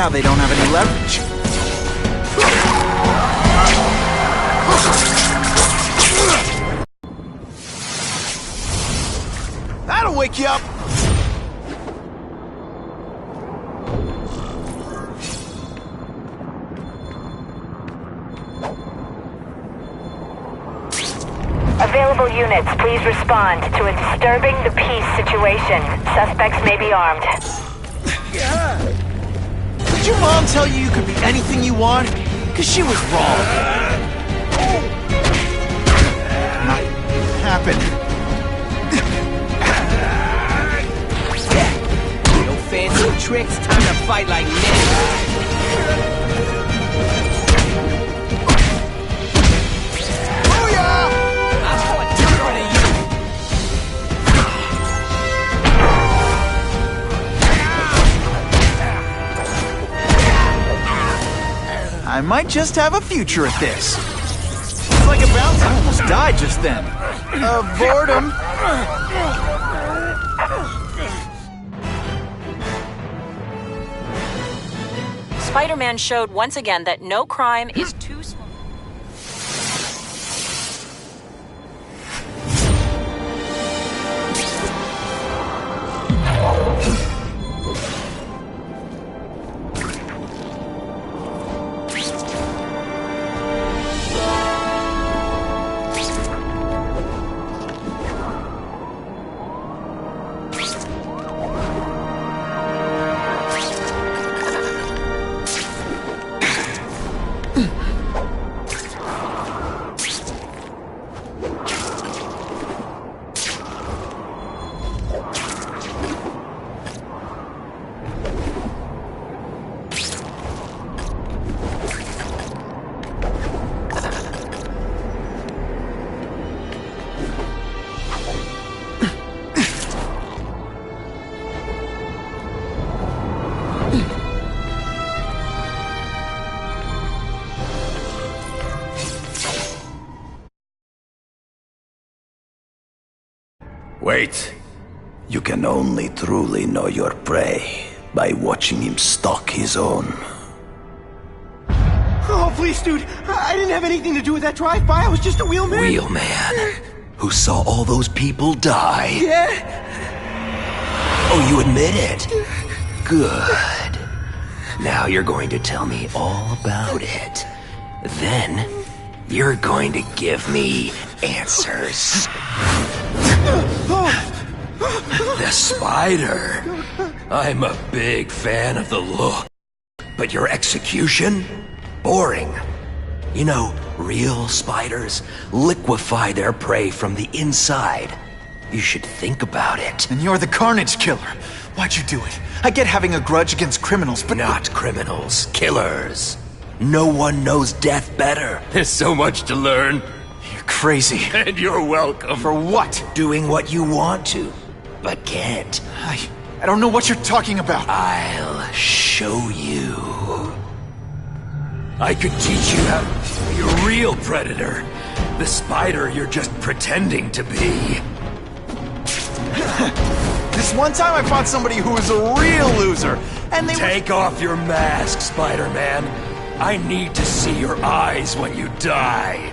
how they don't have any leverage. That'll wake you up! Available units, please respond to a disturbing the peace situation. Suspects may be armed. Did your mom tell you could be anything you want? Because she was wrong. Not happen. No fancy tricks, time to fight like men. I might just have a future at this. It's like a bounce. I almost died just then. Of boredom. Spider-Man showed once again that no crime is too small. Wait. You can only truly know your prey by watching him stalk his own. Oh, please, dude. I didn't have anything to do with that drive-by. I was just a wheelman. Wheelman? Who saw all those people die? Yeah. Oh, you admit it? Good. Now you're going to tell me all about it. Then, you're going to give me answers. The spider. I'm a big fan of the look. But your execution? Boring. You know, real spiders liquefy their prey from the inside. You should think about it. And you're the Carnage Killer. Why'd you do it? I get having a grudge against criminals, but... Not criminals, killers. No one knows death better. There's so much to learn. You're crazy. And you're welcome. For what? Doing what you want to, but can't. I don't know what you're talking about. I'll show you. I could teach you how to be a real predator. The spider you're just pretending to be. This one time I fought somebody who was a real loser, and they Take off your mask, Spider-Man. I need to see your eyes when you die.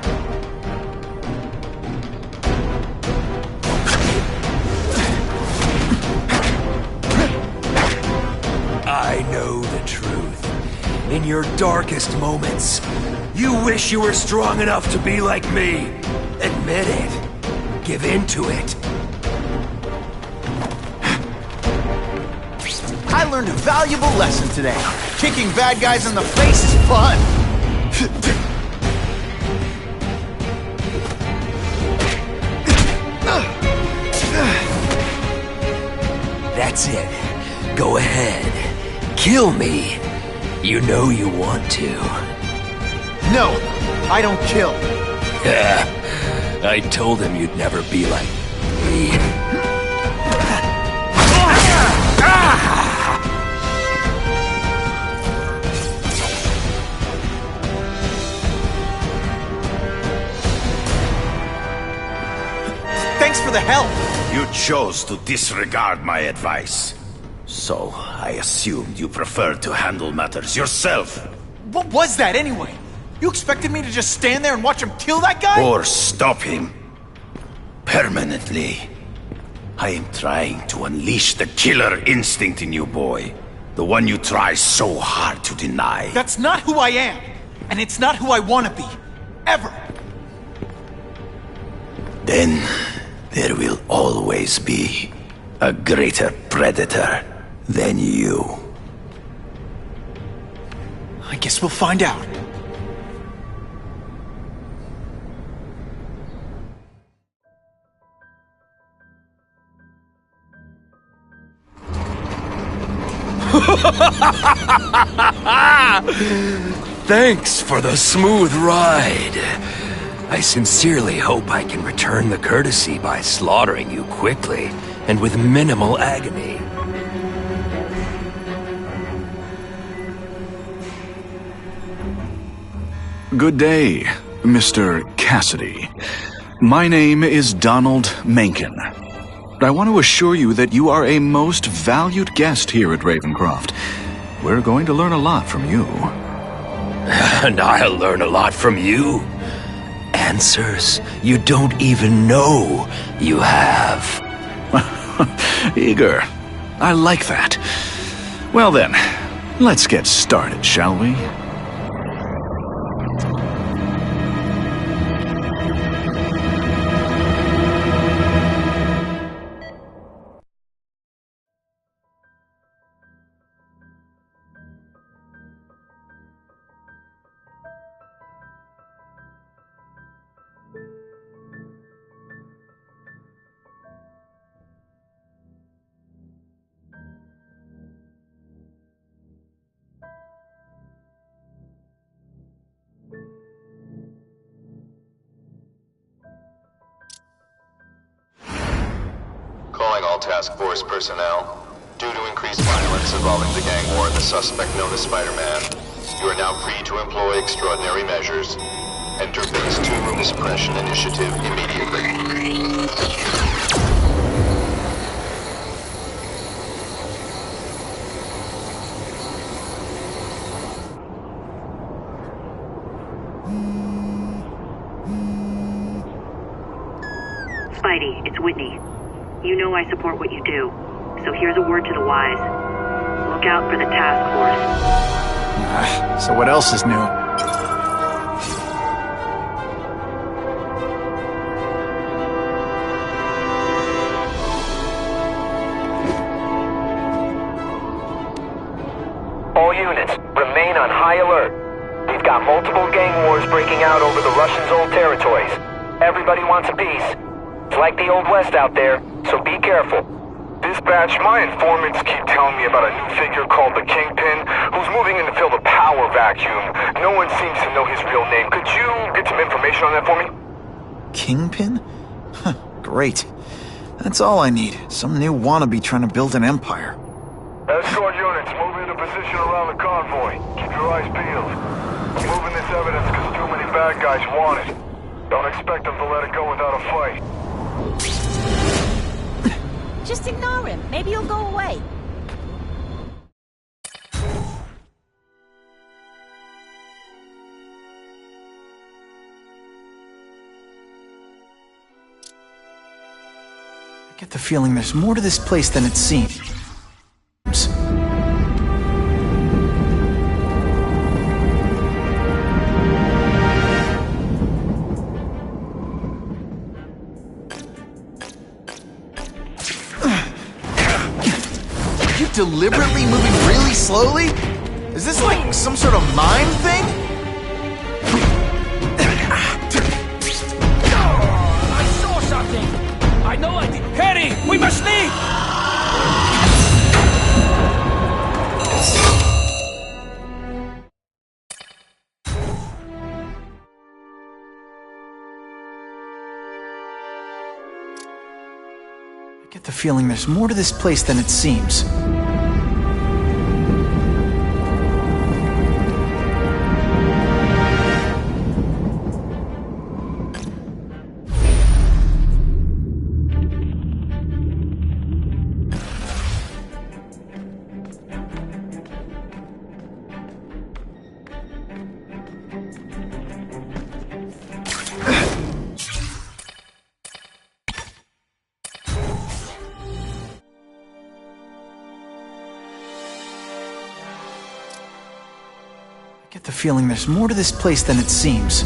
I know the truth. In your darkest moments, you wish you were strong enough to be like me. Admit it. Give in to it. I learned a valuable lesson today. Kicking bad guys in the face is fun. That's it. Go ahead. Kill me. You know you want to. No, I don't kill. I told him you'd never be like me. Thanks for the help. You chose to disregard my advice. So, I assumed you preferred to handle matters yourself. What was that anyway? You expected me to just stand there and watch him kill that guy? Or stop him. Permanently. I am trying to unleash the killer instinct in you, boy. The one you try so hard to deny. That's not who I am. And it's not who I want to be. Ever. Then, there will always be a greater predator than you. I guess we'll find out. Thanks for the smooth ride. I sincerely hope I can return the courtesy by slaughtering you quickly and with minimal agony. Good day, Mr. Cassidy. My name is Donald Mencken. I want to assure you that you are a most valued guest here at Ravencroft. We're going to learn a lot from you. And I'll learn a lot from you. Answers you don't even know you have. Eager. I like that. Well then, let's get started, shall we? Calling all task force personnel. Due to increased violence involving the gang war and the suspect known as Spider-Man, you are now free to employ extraordinary measures. Enter Phase 2 Suppression Initiative immediately. Spidey, it's Whitney. You know I support what you do, so here's a word to the wise. Look out for the task force. So what else is new? All units, remain on high alert. We've got multiple gang wars breaking out over the Russians' old territories. Everybody wants a piece. It's like the Old West out there, so be careful. Dispatch, my informants keep telling me about a new figure called the Kingpin, who's moving in to fill the power vacuum. No one seems to know his real name. Could you get some information on that for me? Kingpin? Huh, great. That's all I need. Some new wannabe trying to build an empire. Escort units, move into position around the convoy. Keep your eyes peeled. I'm moving this evidence because too many bad guys want it. Don't expect them to let it go without a fight. Just ignore him. Maybe he'll go away. I get the feeling there's more to this place than it seems. Deliberately moving really slowly? Is this like some sort of mime thing? I saw something! I know I did. Harry, we must leave! I get the feeling there's more to this place than it seems. Get the feeling there's more to this place than it seems.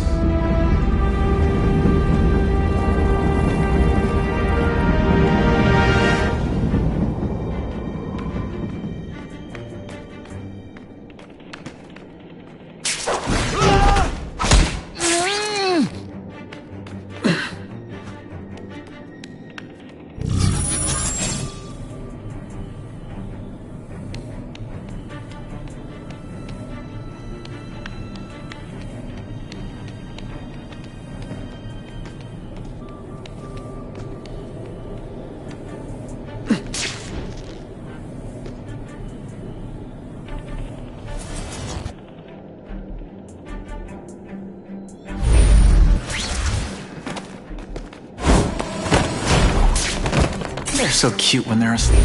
They're so cute when they're asleep.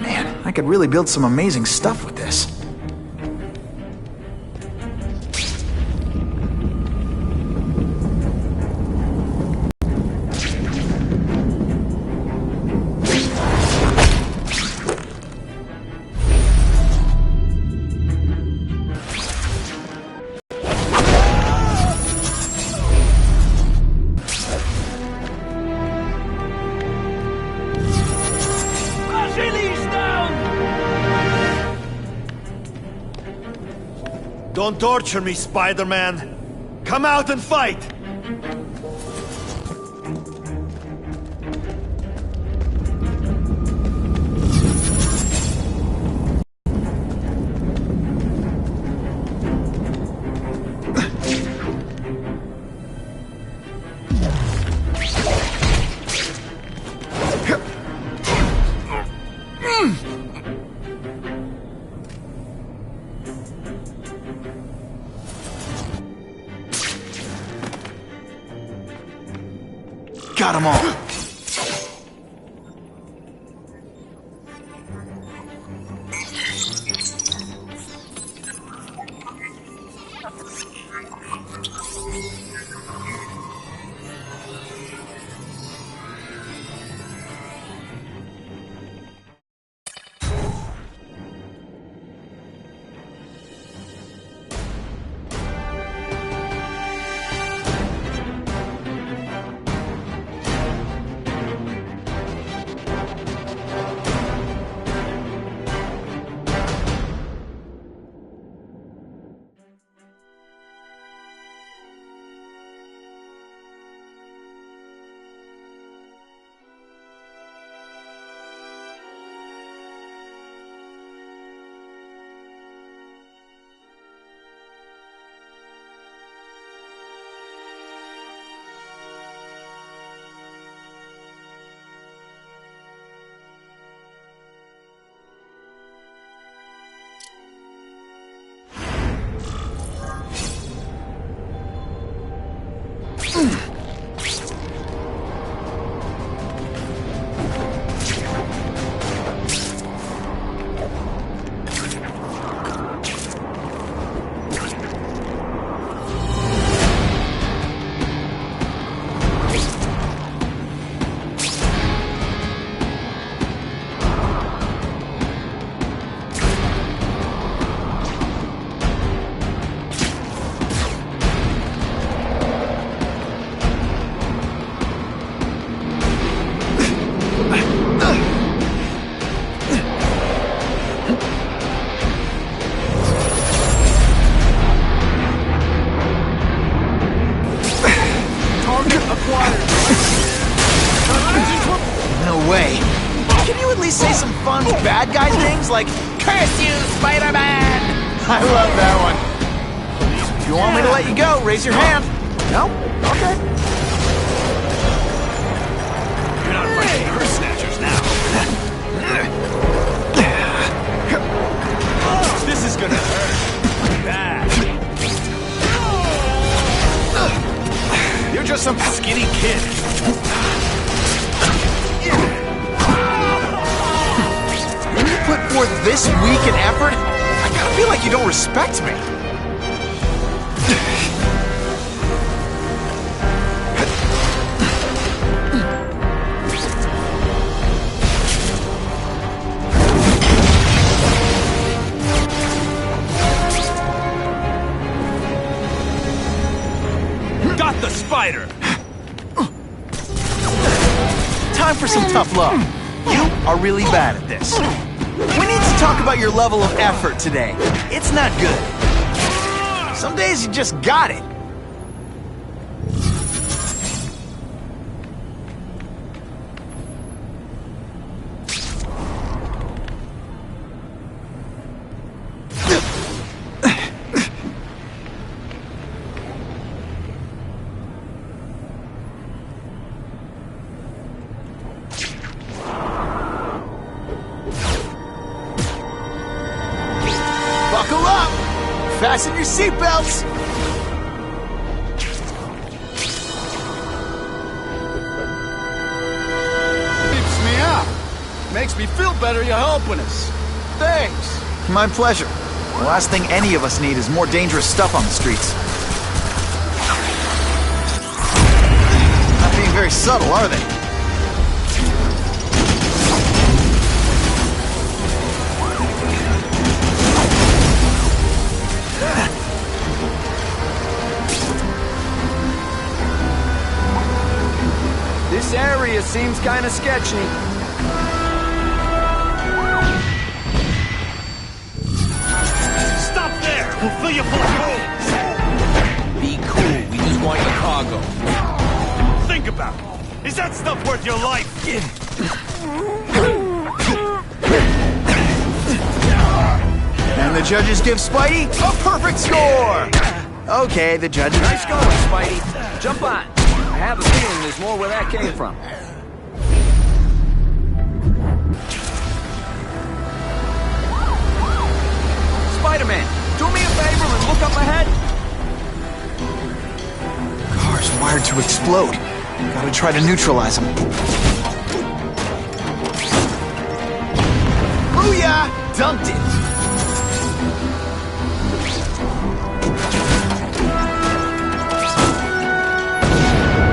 Man, I could really build some amazing stuff with this. Don't torture me, Spider-Man. Come out and fight! Got them all. No way. Can you at least say some fun bad guy things like, "Curse you, Spider-Man"? I love that one. If you want me to let you go, raise your hand. No? Okay. You're not fighting purse snatchers now. This is gonna hurt. Bad. You're just some skinny kid. When you put Worth this weak an effort? I kinda feel like you don't respect me. Got the spider! Time for some tough love. You are really bad at this. We need to talk about your level of effort today. It's not good. Some days you just got it. Buckle up! Fasten your seatbelts! Keeps me up. Makes me feel better you're helping us. Thanks. My pleasure. The last thing any of us need is more dangerous stuff on the streets. Not being very subtle, are they? This area seems kind of sketchy. Stop there! We'll fill you full of holes! Be cool, we just want your cargo. Think about it. Is that stuff worth your life? And the judges give Spidey a perfect score! Okay, the judges... Nice going, Spidey. Jump on. I have a feeling there's more where that came from. Spider-Man, do me a favor and look up ahead. Car's wired to explode. Gotta try to neutralize them. Booyah! Dumped it!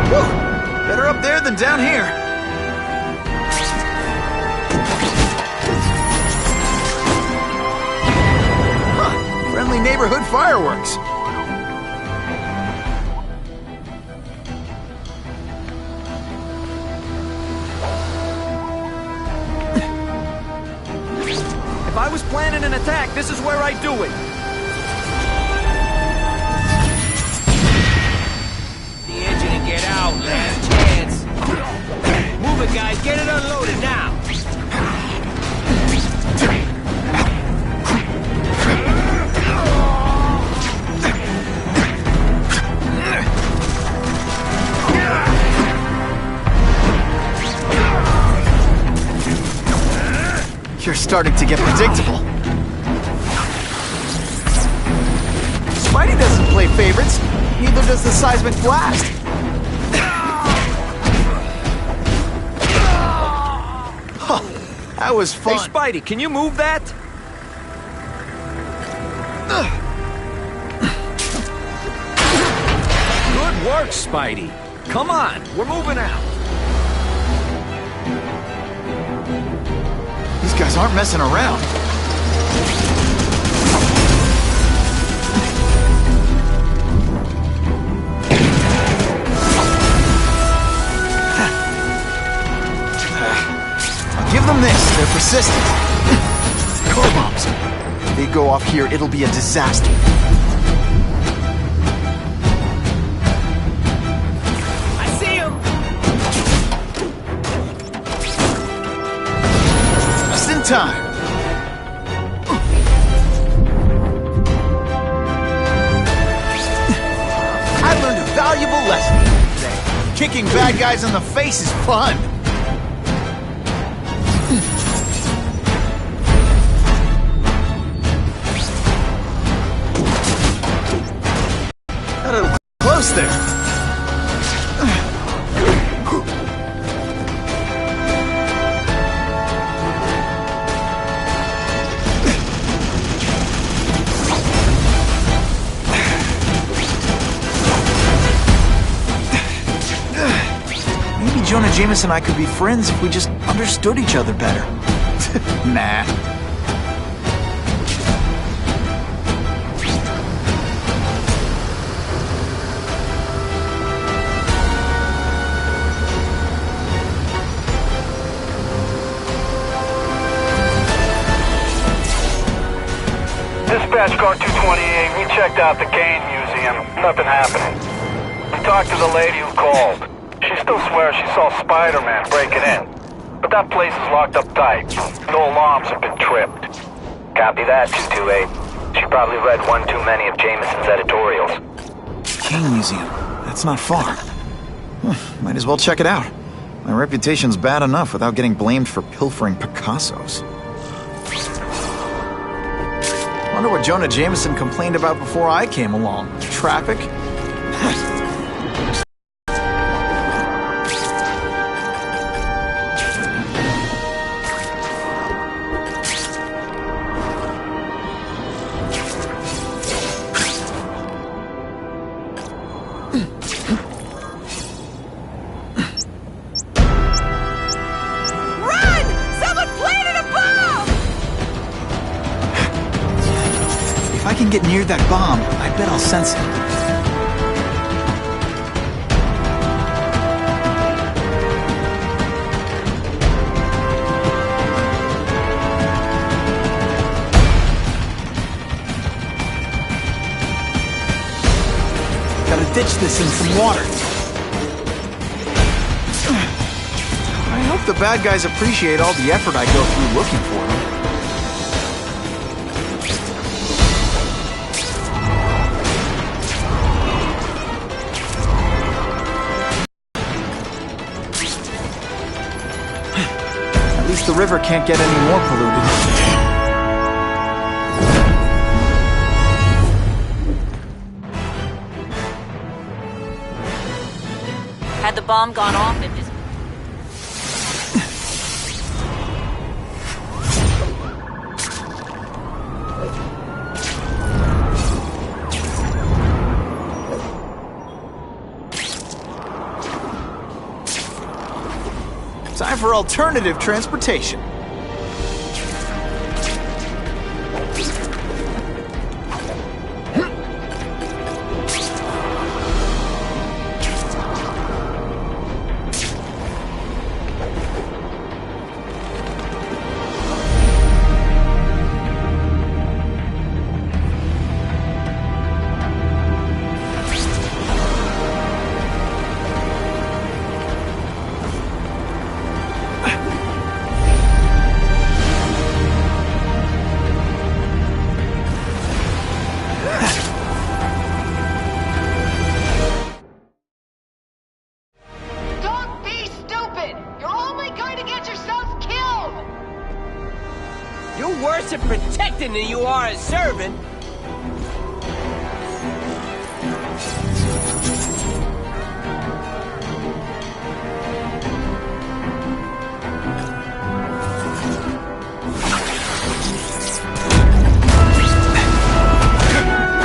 Whew! Better up there than down here. Huh. Friendly neighborhood fireworks. If I was planning an attack, this is where I'd do it. The engine and get out, last chance. Move it, guys, get it unloaded now. You're starting to get predictable. Spidey doesn't play favorites. Neither does the seismic blast. Huh, that was fun. Hey, Spidey, can you move that? Good work, Spidey. Come on, we're moving out. These guys aren't messing around. I'll give them this. They're persistent. Car bombs. If they go off here, it'll be a disaster. I see him! Just in time. I learned a valuable lesson today. Kicking bad guys in the face is fun. Got a little close there. Jameson and I could be friends if we just understood each other better. Nah. Dispatch car 228, we checked out the Kane Museum. Nothing happening. We talked to the lady who called. She still swears she saw Spider-Man breaking in. But that place is locked up tight. No alarms have been tripped. Copy that, 228. She probably read one too many of Jameson's editorials. King Museum. That's not far. Might as well check it out. My reputation's bad enough without getting blamed for pilfering Picassos. Wonder what Jonah Jameson complained about before I came along. Traffic? If I can get near that bomb, I bet I'll sense it. Gotta ditch this in some water. I hope the bad guys appreciate all the effort I go through looking for them. The river can't get any more polluted. Had the bomb gone off, it is... Time for alternative transportation. You're worse at protecting than you are at serving.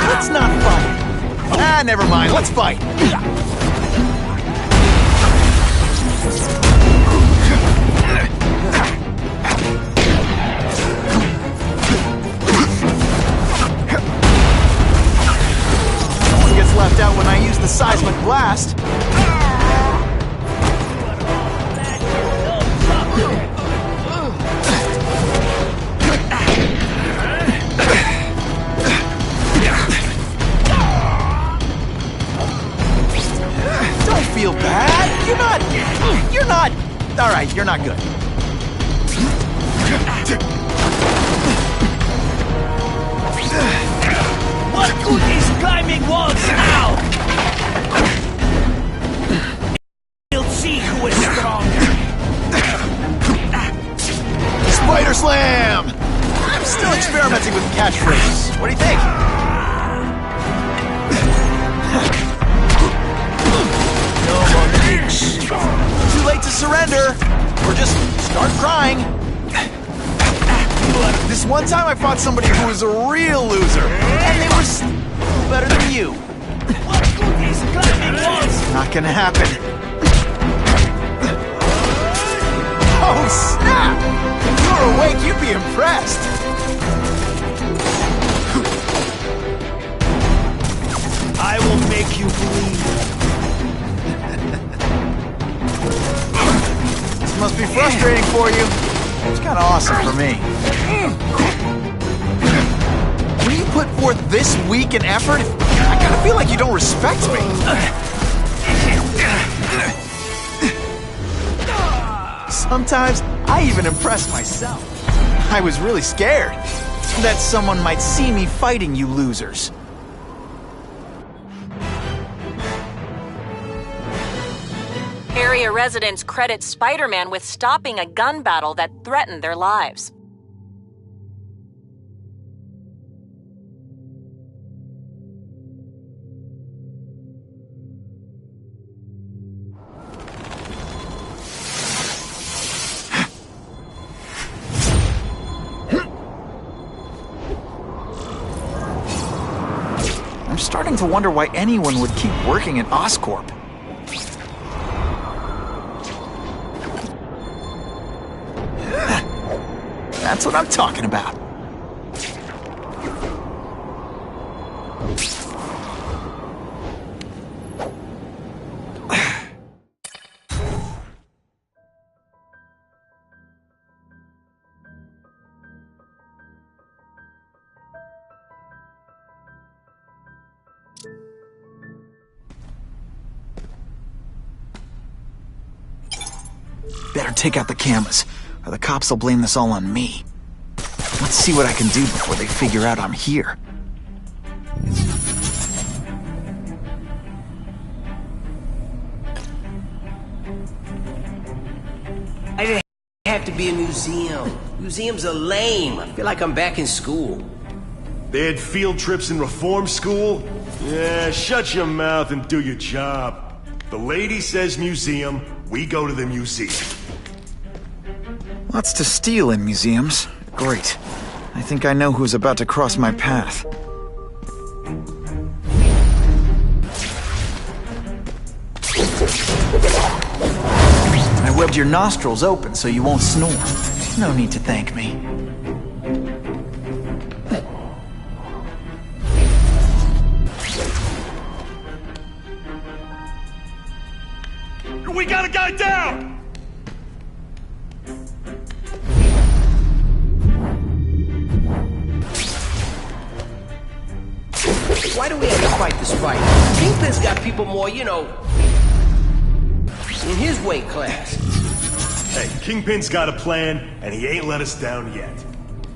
Let's not fight. Ah, never mind. Let's fight. Left out when I use the seismic blast. Don't feel bad. You're not. All right, you're not good. What good is climbing walls now? We'll see who is stronger. Spider Slam! I'm still experimenting with catchphrases. What do you think? No more leaks. Too late to surrender. Or just start crying. This one time I fought somebody who was a real loser, and they were better than you. What good is climbing walls? Not gonna happen. Oh, snap! If you were awake, you'd be impressed. I will make you bleed. This must be frustrating for you. It's kind of awesome for me. When you put forth this week in effort, I kind of feel like you don't respect me. Sometimes I even impress myself. I was really scared that someone might see me fighting you losers. Area residents credit Spider-Man with stopping a gun battle that threatened their lives. I'm starting to wonder why anyone would keep working at Oscorp. That's what I'm talking about. Better take out the cameras, or the cops will blame this all on me. Let's see what I can do before they figure out I'm here. I didn't have to be a museum. Museums are lame. I feel like I'm back in school. They had field trips in reform school? Yeah, shut your mouth and do your job. The lady says museum, we go to the museum. Lots to steal in museums. Great. I think I know who's about to cross my path. I webbed your nostrils open so you won't snore. No need to thank me. We got a guy down! Why do we have to fight the Spider? Kingpin's got people more, you know, in his weight class. Hey, Kingpin's got a plan, and he ain't let us down yet.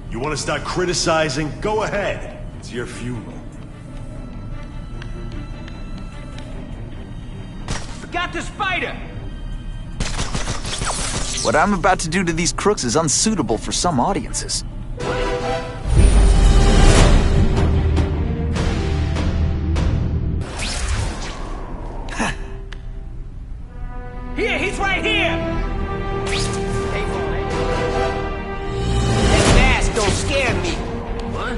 You want to start criticizing? Go ahead. It's your funeral. Got the Spider! What I'm about to do to these crooks is unsuitable for some audiences. Here, he's right here! Hey, boy. That mask don't scare me. What?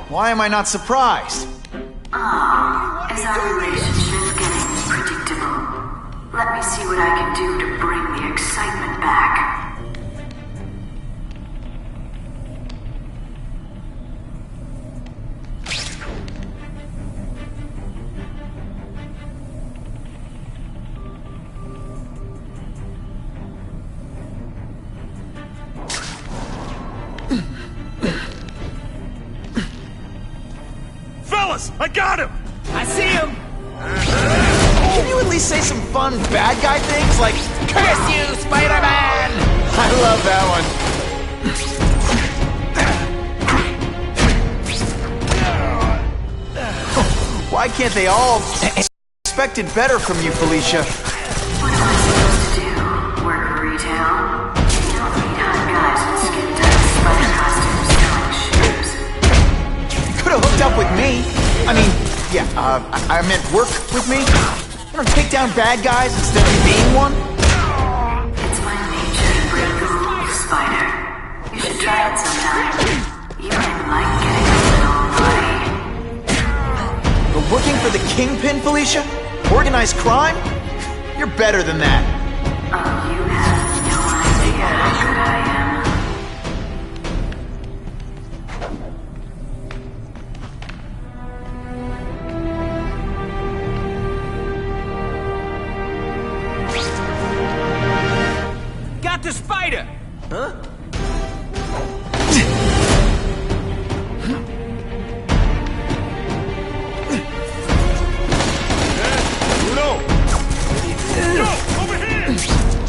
Why am I not surprised? Ah, is our relationship getting predictable? Let me see what I can do to bring the excitement back. Fellas, I got him! I see him! Can you at least say some fun bad guy things like, "Curse you, Spider-Man"? I love that one. Why can't they all expected better from you, Felicia? What am I supposed to do? Work retail? You don't need hot guys with skin-tight spider costumes selling shoes. You could have hooked up with me. I mean, yeah, I meant work with me. You know, take down bad guys instead of being one. It's my nature to break the rules, Spider. You should try it sometime. You might like getting a little bloody. But working for the Kingpin, Felicia? Organized crime? You're better than that. Oh, you have no idea how good I am. Got the spider! Huh?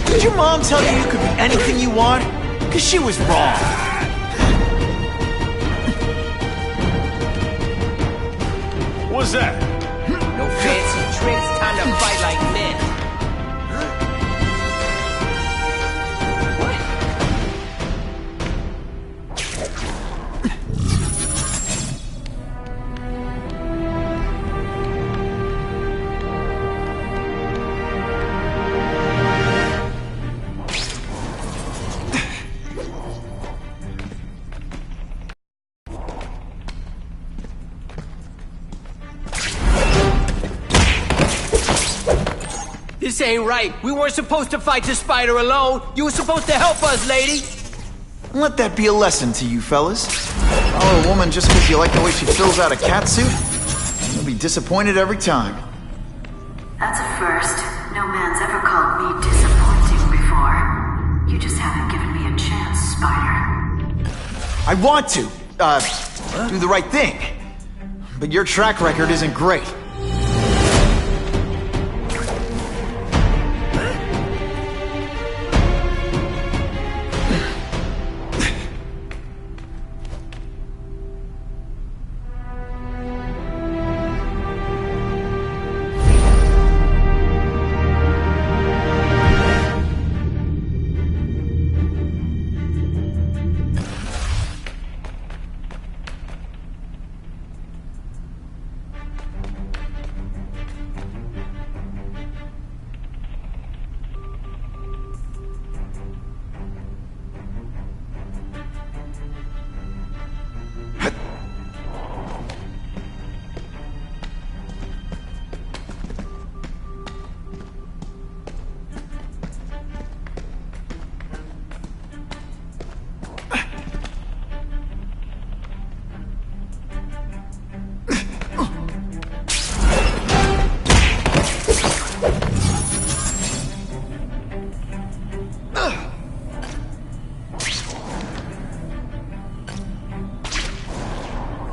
Did your mom tell you you could be anything you want? Because she was wrong. What's that? No fancy tricks, time to fight like men. This ain't right. We weren't supposed to fight the spider alone. You were supposed to help us, lady. Let that be a lesson to you fellas. Follow a woman just because you like the way she fills out a catsuit? You'll be disappointed every time. That's a first. No man's ever called me disappointing before. You just haven't given me a chance, Spider. I want to, do the right thing. But your track record isn't great.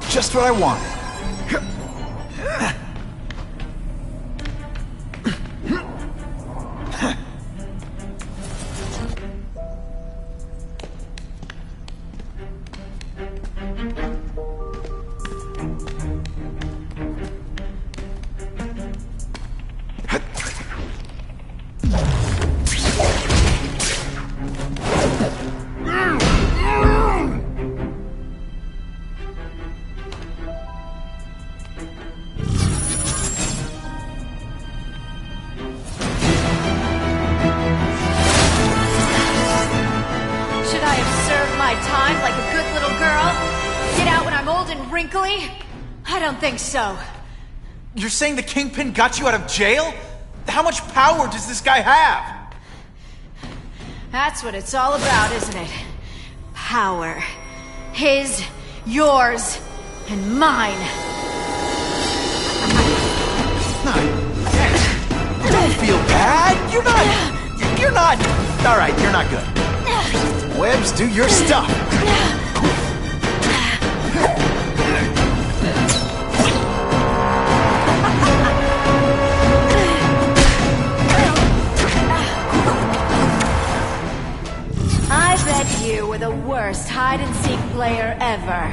Just what I want. Time like a good little girl? Get out when I'm old and wrinkly? I don't think so. You're saying the Kingpin got you out of jail? How much power does this guy have? That's what it's all about, isn't it? Power. His, yours, and mine. Don't feel bad. You're not... All right, you're not good. Webs, do your stuff. player ever.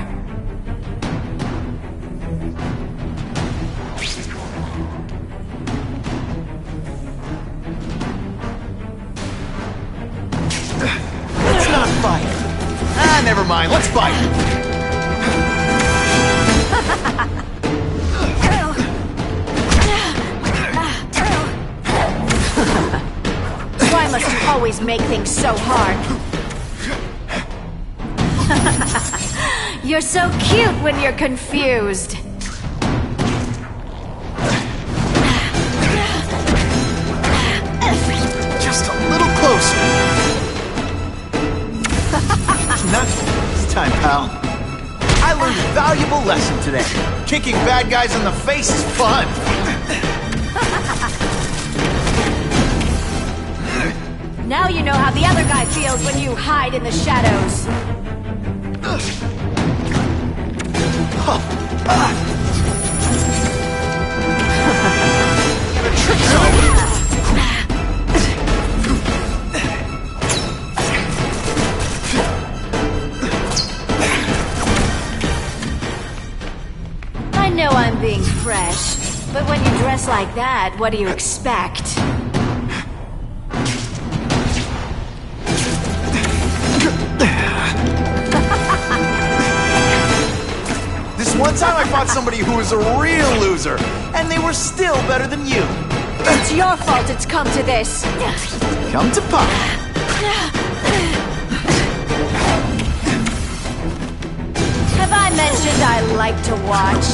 Let's not fight. Ah, never mind. Let's fight. Why must you always make things so hard? You're so cute when you're confused. Just a little closer. Not this time, pal. I learned a valuable lesson today. Kicking bad guys in the face is fun. Now you know how the other guy feels when you hide in the shadows. I know I'm being fresh, but when you dress like that, what do you expect? This one time I fought somebody who was a real loser, and they were still better than you. It's your fault it's come to this. Come to pop. Have I mentioned I like to watch?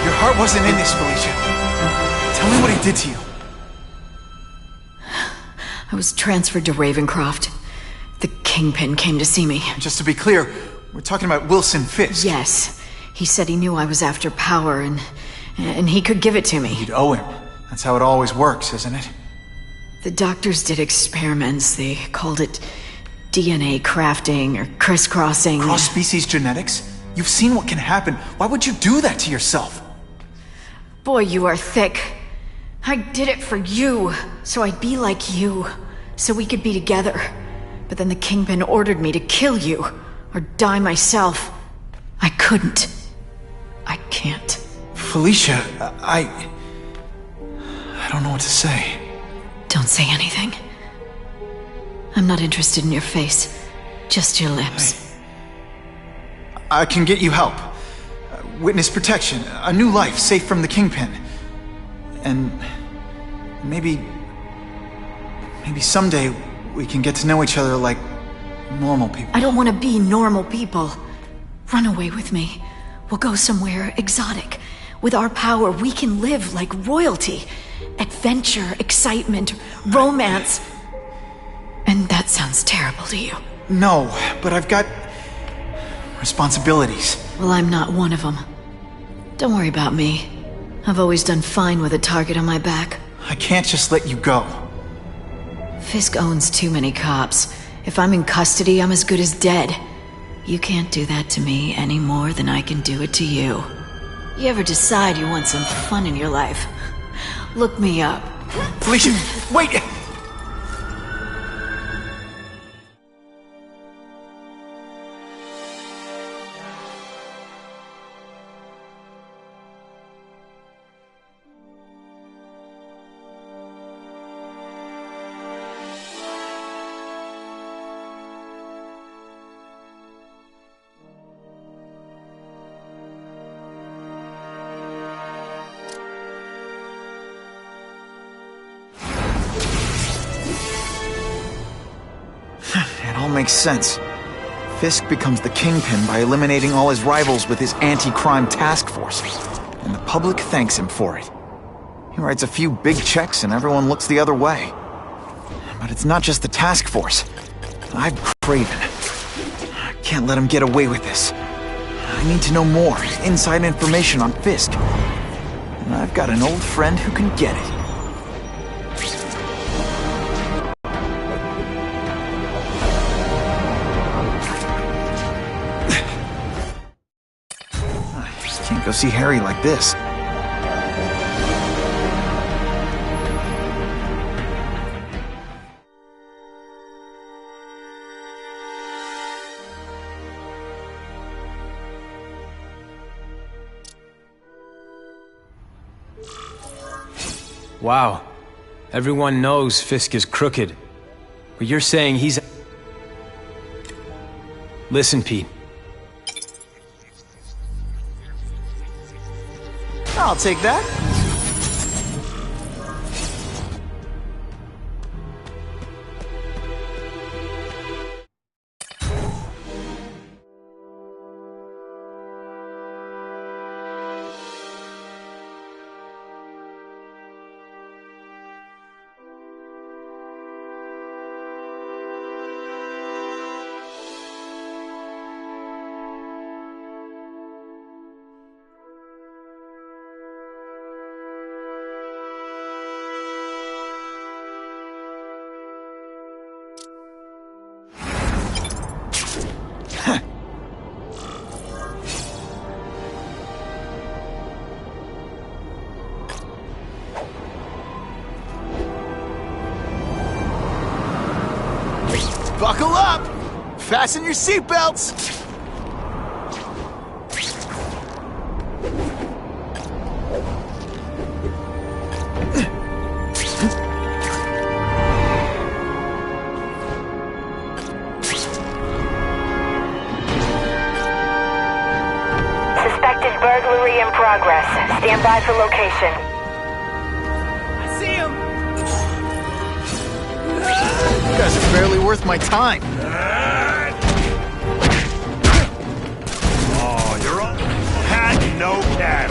Your heart wasn't in this, Felicia. Tell me what he did to you. I was transferred to Ravencroft. The Kingpin came to see me. Just to be clear, we're talking about Wilson Fisk. Yes. He said he knew I was after power and he could give it to me. You'd owe him. That's how it always works, isn't it? The doctors did experiments. They called it DNA crafting or crisscrossing. Cross-species genetics? You've seen what can happen. Why would you do that to yourself? Boy, you are thick. I did it for you, so I'd be like you, so we could be together. But then the Kingpin ordered me to kill you, or die myself. I couldn't. I can't. Felicia, I don't know what to say. Don't say anything. I'm not interested in your face, just your lips. I can get you help. Witness protection, a new life safe from the Kingpin. And maybe someday we can get to know each other like normal people. I don't want to be normal people. Run away with me. We'll go somewhere exotic. With our power, we can live like royalty. Adventure, excitement, romance. And that sounds terrible to you. No, but I've got responsibilities. Well, I'm not one of them. Don't worry about me. I've always done fine with a target on my back. I can't just let you go. Fisk owns too many cops. If I'm in custody, I'm as good as dead. You can't do that to me any more than I can do it to you. You ever decide you want some fun in your life? Look me up. Felicia, wait! It all makes sense. Fisk becomes the Kingpin by eliminating all his rivals with his anti-crime task force. And the public thanks him for it. He writes a few big checks and everyone looks the other way. But it's not just the task force. I've Craven. I can't let him get away with this. I need to know more, inside information on Fisk. And I've got an old friend who can get it. Can't go see Harry like this. Wow. Everyone knows Fisk is crooked. But you're saying he's... Listen, Pete. I'll take that. Buckle up! Fasten your seatbelts! Suspected burglary in progress. Stand by for location. I see him! You guys are barely worth my time. Oh, you're all hat, no cap.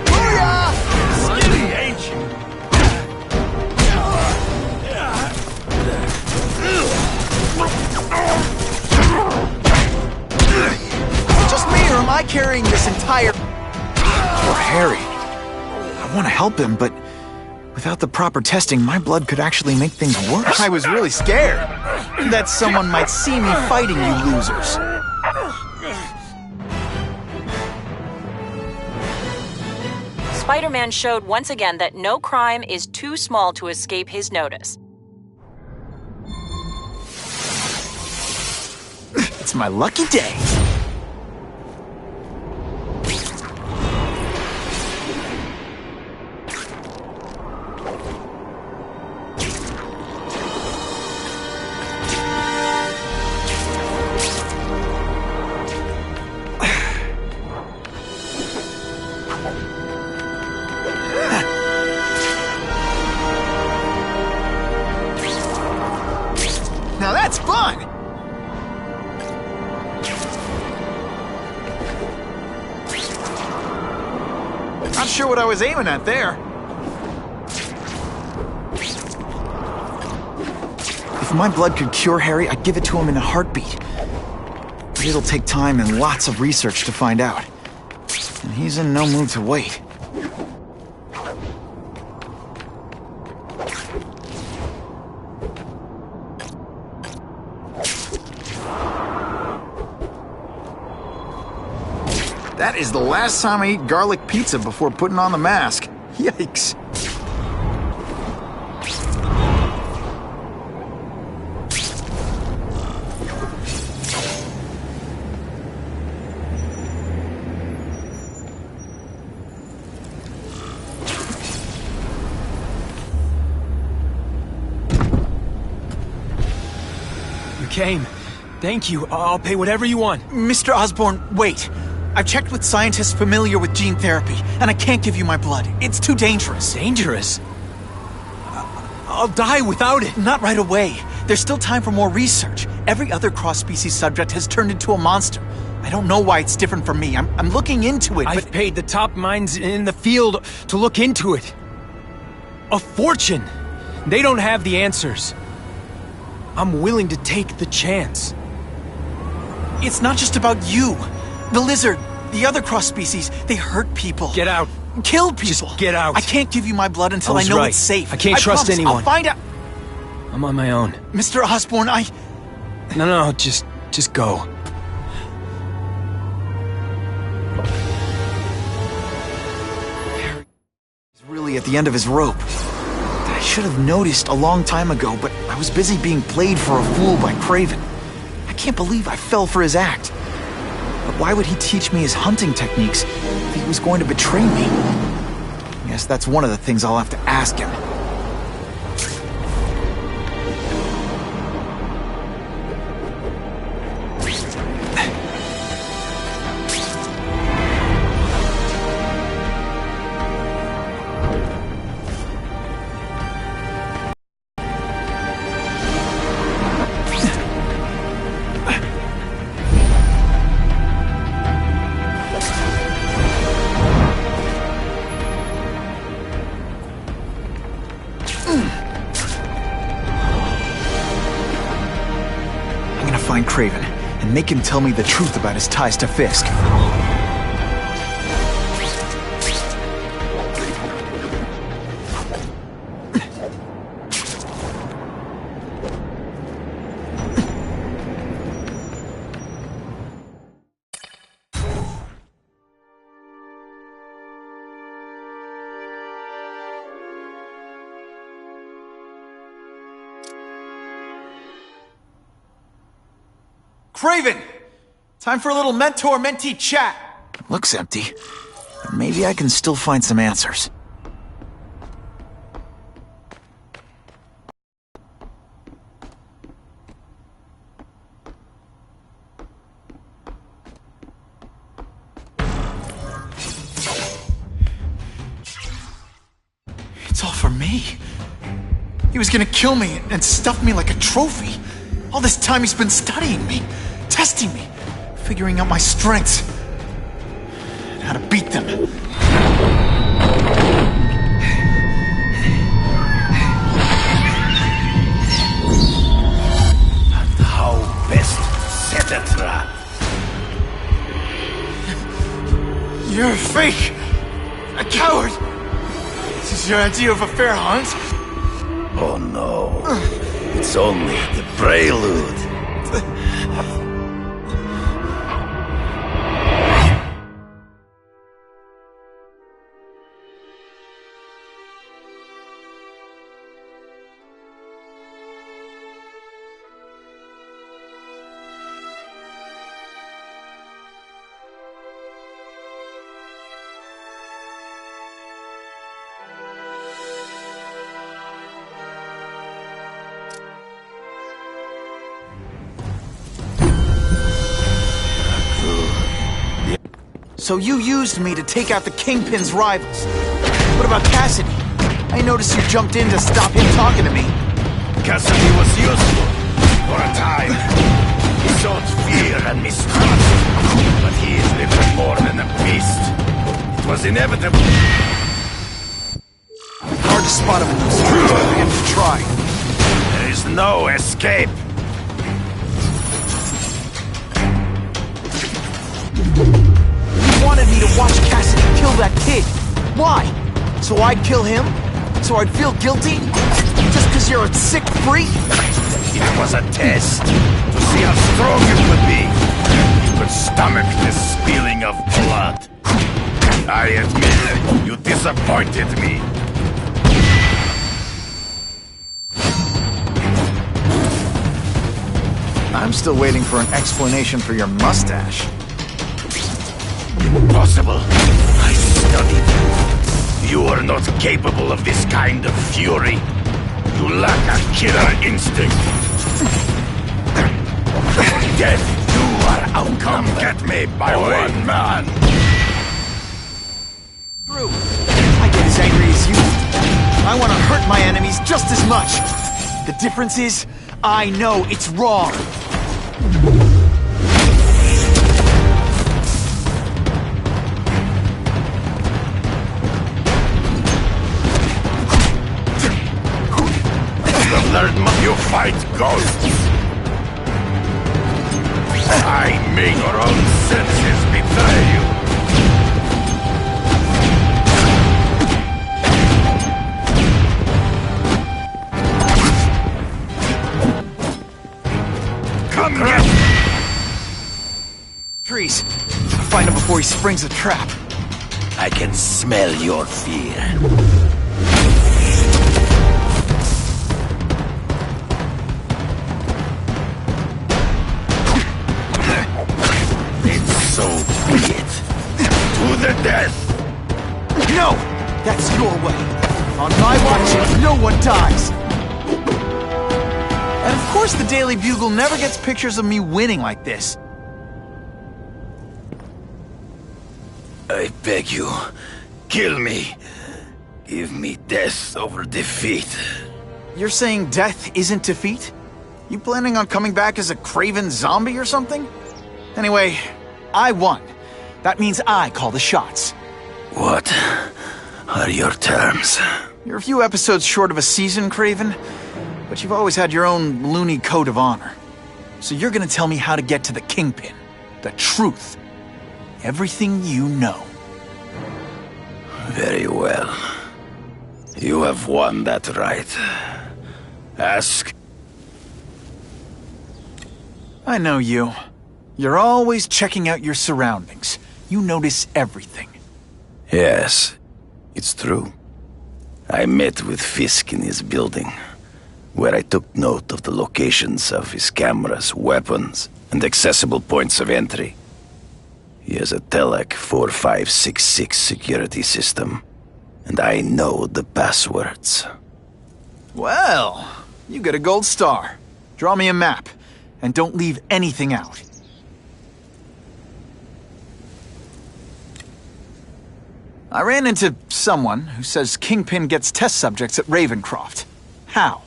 Booyah! Skinny, ain't you? Is it just me, or am I carrying this entire... Poor Harry. I want to help him, but without the proper testing, my blood could actually make things worse. I was really scared that someone might see me fighting you losers. Spider-Man showed once again that no crime is too small to escape his notice. It's my lucky day. Now that's fun! Not sure what I was aiming at there. If my blood could cure Harry, I'd give it to him in a heartbeat. But it'll take time and lots of research to find out. And he's in no mood to wait. That is the last time I eat garlic pizza before putting on the mask. Yikes. You came. Thank you. I'll pay whatever you want. Mr. Osborn, wait. I've checked with scientists familiar with gene therapy, and I can't give you my blood. It's too dangerous. Dangerous? I'll die without it. Not right away. There's still time for more research. Every other cross-species subject has turned into a monster. I don't know why it's different from me. I'm looking into it, I've paid the top minds in the field to look into it. A fortune. They don't have the answers. I'm willing to take the chance. It's not just about you. The lizard, the other cross-species, they hurt people. Get out. Kill people. Just get out. I can't give you my blood until I know right. it's safe. I can't trust promise. anyone. I'll find out. I'm on my own. Mr. Osborn, No, just go. Harry is really at the end of his rope. I should have noticed a long time ago, but I was busy being played for a fool by Craven. I can't believe I fell for his act. But why would he teach me his hunting techniques if he was going to betray me? I guess that's one of the things I'll have to ask him. Find Craven and make him tell me the truth about his ties to Fisk. Craven! Time for a little mentor-mentee chat. Looks empty. But maybe I can still find some answers. It's all for me. He was gonna kill me and stuff me like a trophy. All this time he's been studying me, testing me, figuring out my strengths, and how to beat them. And how best set a trap. You're a fake! A coward! This is your idea of a fair hunt? Oh no. It's only the prelude. So you used me to take out the Kingpin's rivals. What about Cassidy? I noticed you jumped in to stop him talking to me. Cassidy was useful for a time. He showed fear and mistrust, but he is little more than a beast. It was inevitable. Hard to spot him in those streets, but I have to try. There is no escape. You wanted me to watch Cassidy kill that kid. Why? So I'd kill him? So I'd feel guilty? Just because you're a sick freak? It was a test to see how strong you could be. You could stomach the spilling of blood. I admit, you disappointed me. I'm still waiting for an explanation for your mustache. Impossible. I studied you. You are not capable of this kind of fury. You lack a killer instinct. Death, you are outcome. Get me by one man. True. I get as angry as you. I want to hurt my enemies just as much. The difference is, I know it's wrong. You fight ghosts. I make your own senses betray you. Come here. Trees. I'll find him before he springs a trap. I can smell your fear. So way. On my watch, no one dies. And of course the Daily Bugle never gets pictures of me winning like this. I beg you, kill me. Give me death over defeat. You're saying death isn't defeat? You planning on coming back as a craven zombie or something? Anyway, I won. That means I call the shots. What are your terms? You're a few episodes short of a season, Craven, but you've always had your own loony code of honor. So you're gonna tell me how to get to the Kingpin. The truth. Everything you know. Very well. You have won that right. Ask. I know you. You're always checking out your surroundings. You notice everything. Yes, it's true. I met with Fisk in his building, where I took note of the locations of his cameras, weapons, and accessible points of entry. He has a Telec 4566 security system, and I know the passwords. Well, you get a gold star. Draw me a map, and don't leave anything out. I ran into someone who says Kingpin gets test subjects at Ravencroft. How?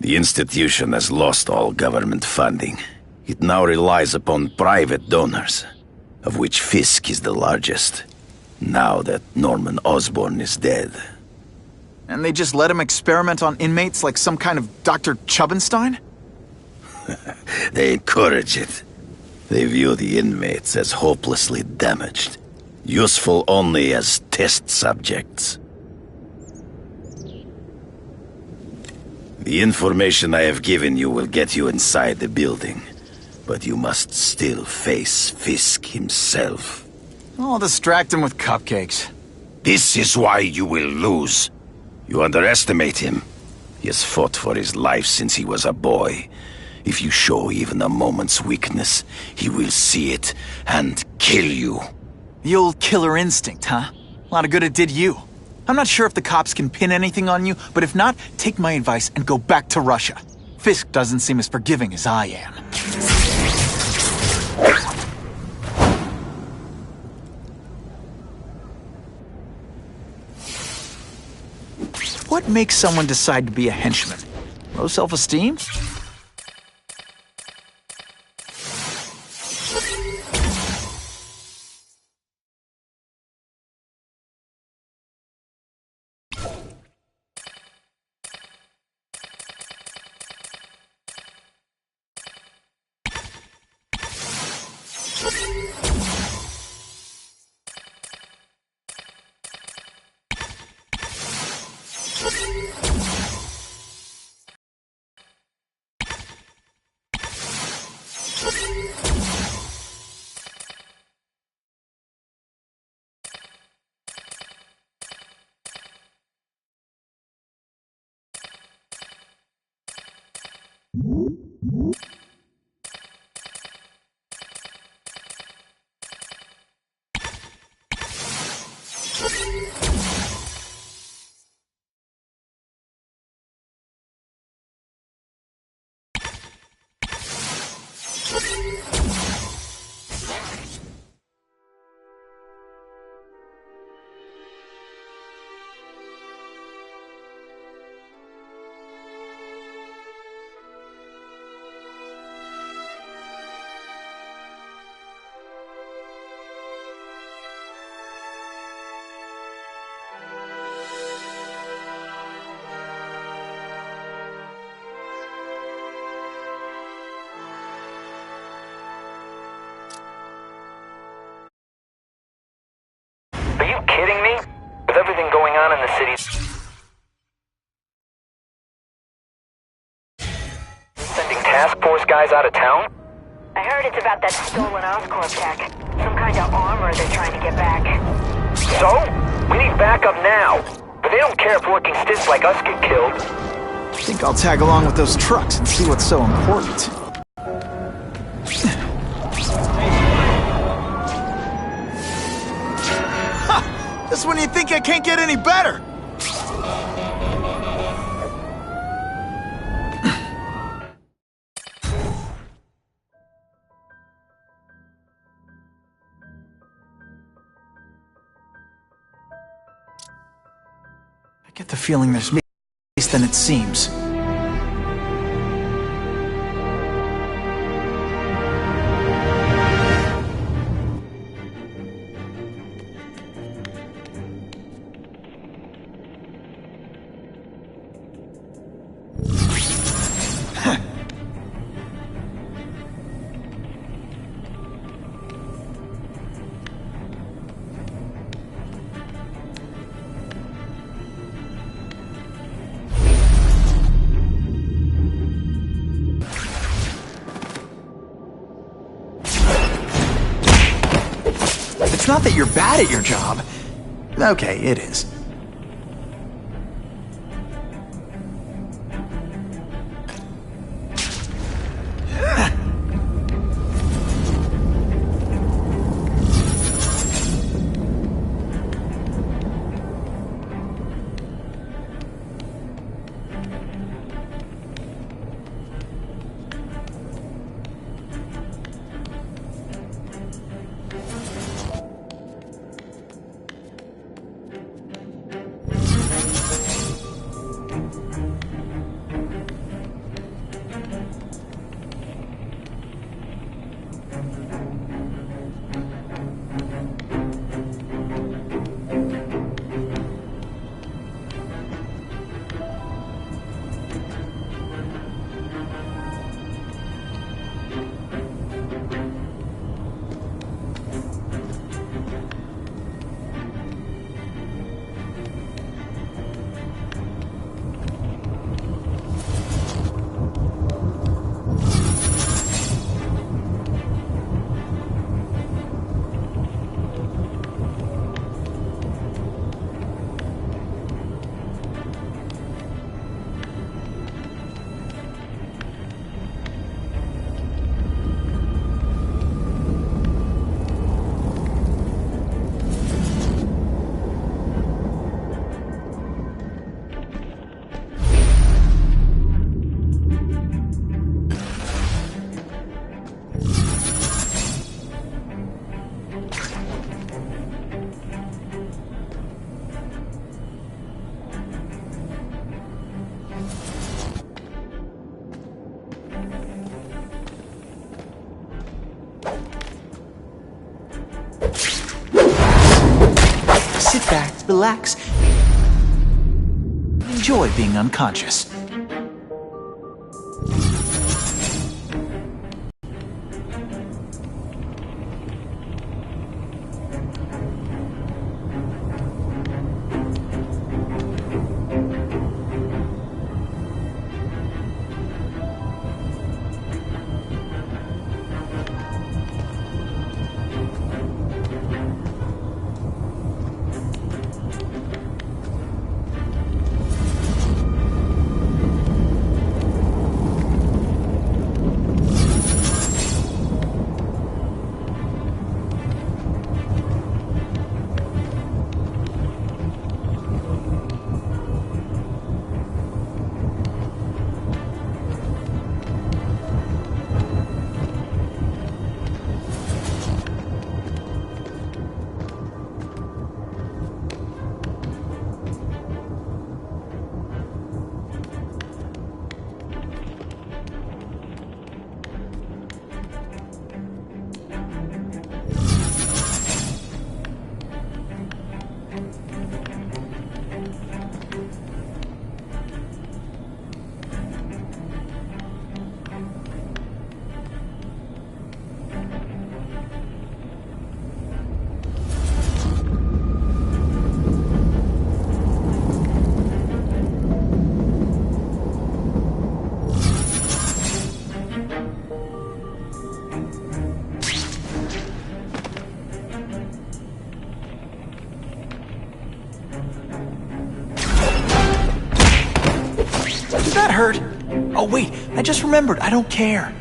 The institution has lost all government funding. It now relies upon private donors, of which Fisk is the largest, now that Norman Osborn is dead. And they just let him experiment on inmates like some kind of Dr. Chubbenstein? They encourage it. They view the inmates as hopelessly damaged, useful only as test subjects. The information I have given you will get you inside the building, but you must still face Fisk himself. I'll distract him with cupcakes. This is why you will lose. You underestimate him. He has fought for his life since he was a boy. If you show even a moment's weakness, he will see it and kill you. The old killer instinct, huh? A lot of good it did you. I'm not sure if the cops can pin anything on you, but if not, take my advice and go back to Russia. Fisk doesn't seem as forgiving as I am. What makes someone decide to be a henchman? Low self-esteem? Are you kidding me? With everything going on in the city... Sending task force guys out of town? I heard it's about that stolen Oscorp tech. Some kind of armor they're trying to get back. So? We need backup now. But they don't care if working stiffs like us get killed. I think I'll tag along with those trucks and see what's so important. Ha! Just when you think I can't get any better! I get the feeling there's more than it seems. It's not that you're bad at your job. Okay, it is. Sit back, relax, enjoy being unconscious. Did that hurt? Oh wait, I just remembered, I don't care.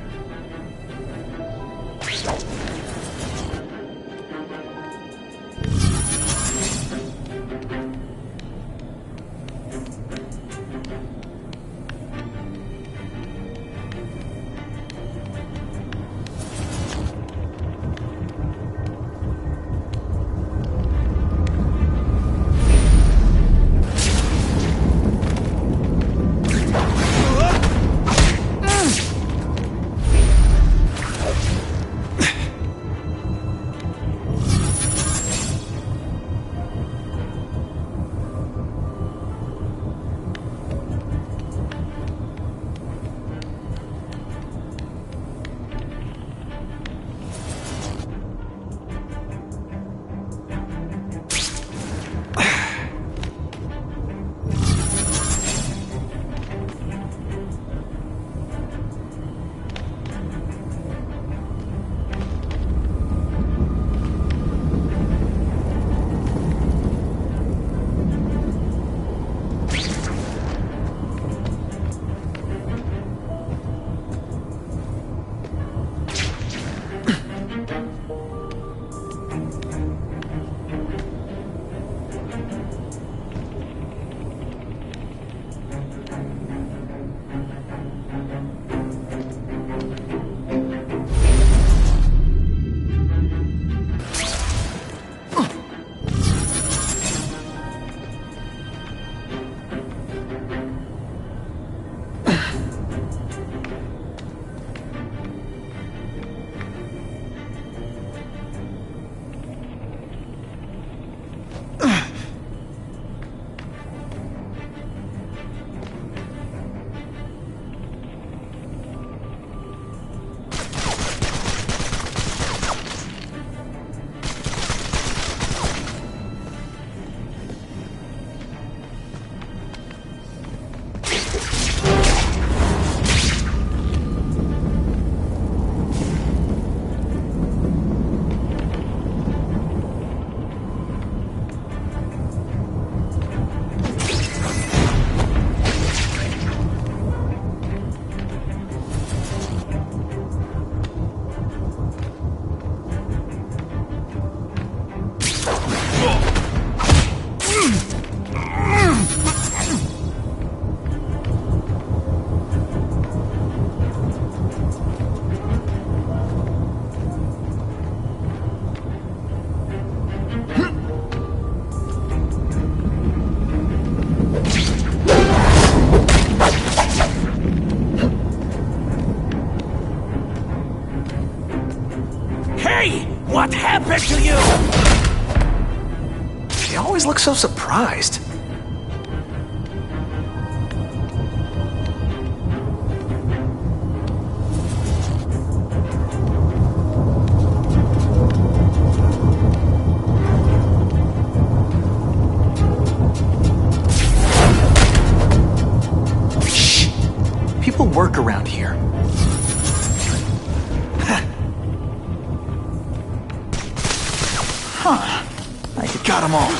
always look so surprised? Shh! People work around here. Huh. I got them all.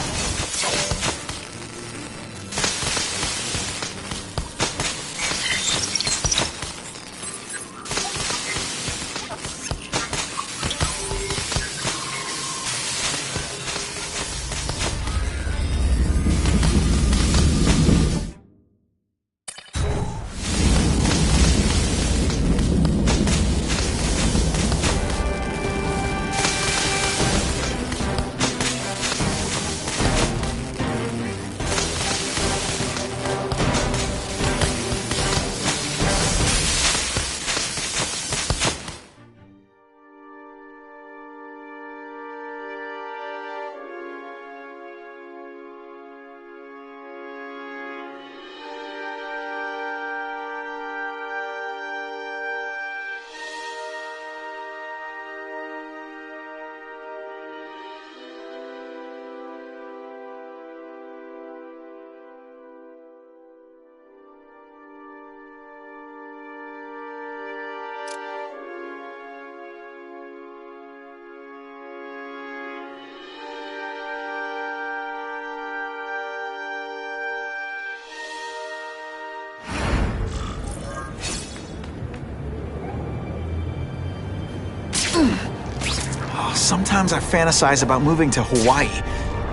Sometimes I fantasize about moving to Hawaii,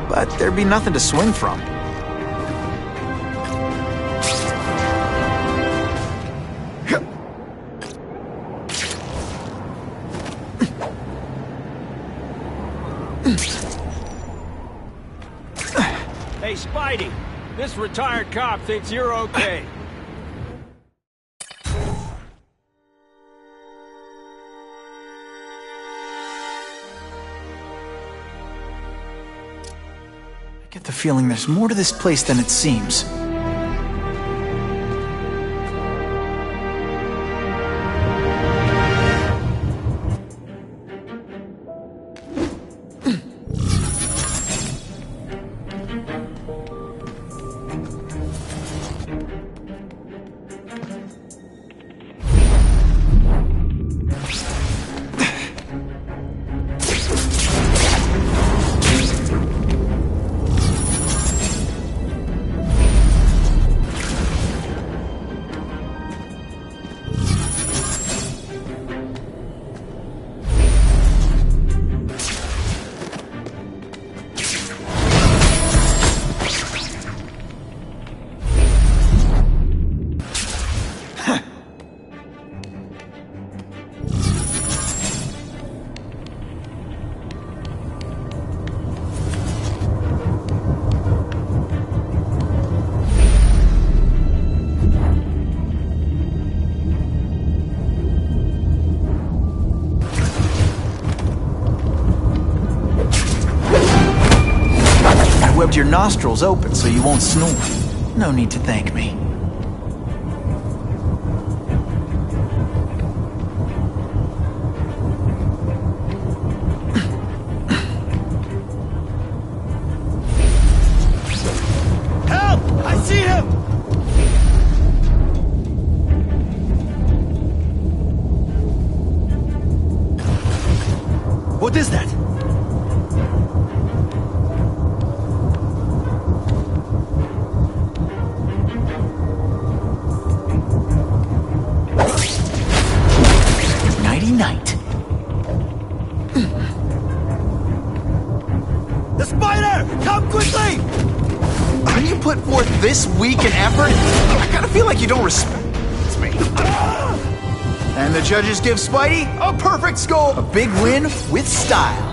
but there'd be nothing to swing from. Hey, Spidey, this retired cop thinks you're okay. I get the feeling there's more to this place than it seems. Webbed your nostrils open so you won't snore. No need to thank me. Help! I see him! What is that? Night. The spider! Come quickly! When you put forth this week an effort, I kinda feel like you don't respect me. And the judges give Spidey a perfect score. A big win with style.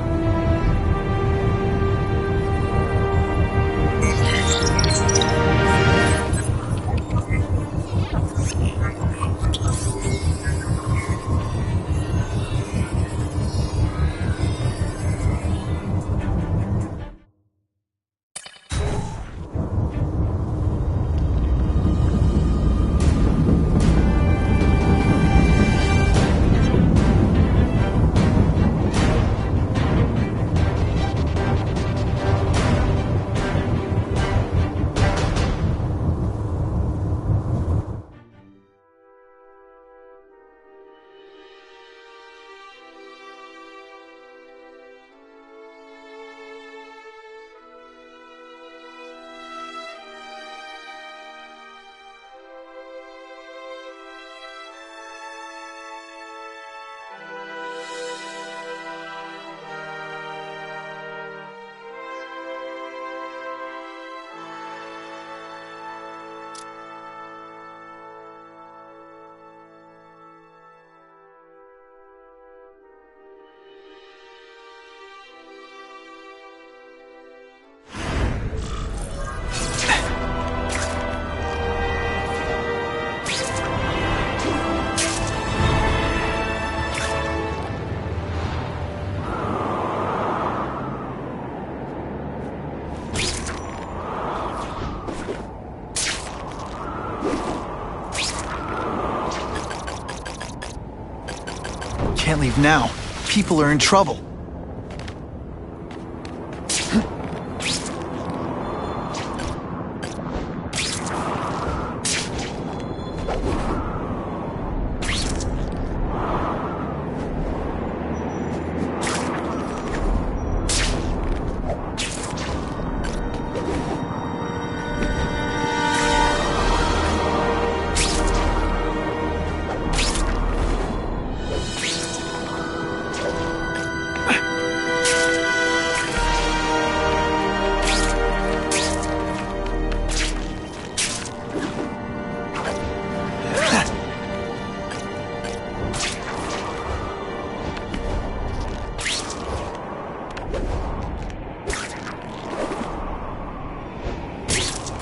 Can't leave now. People are in trouble.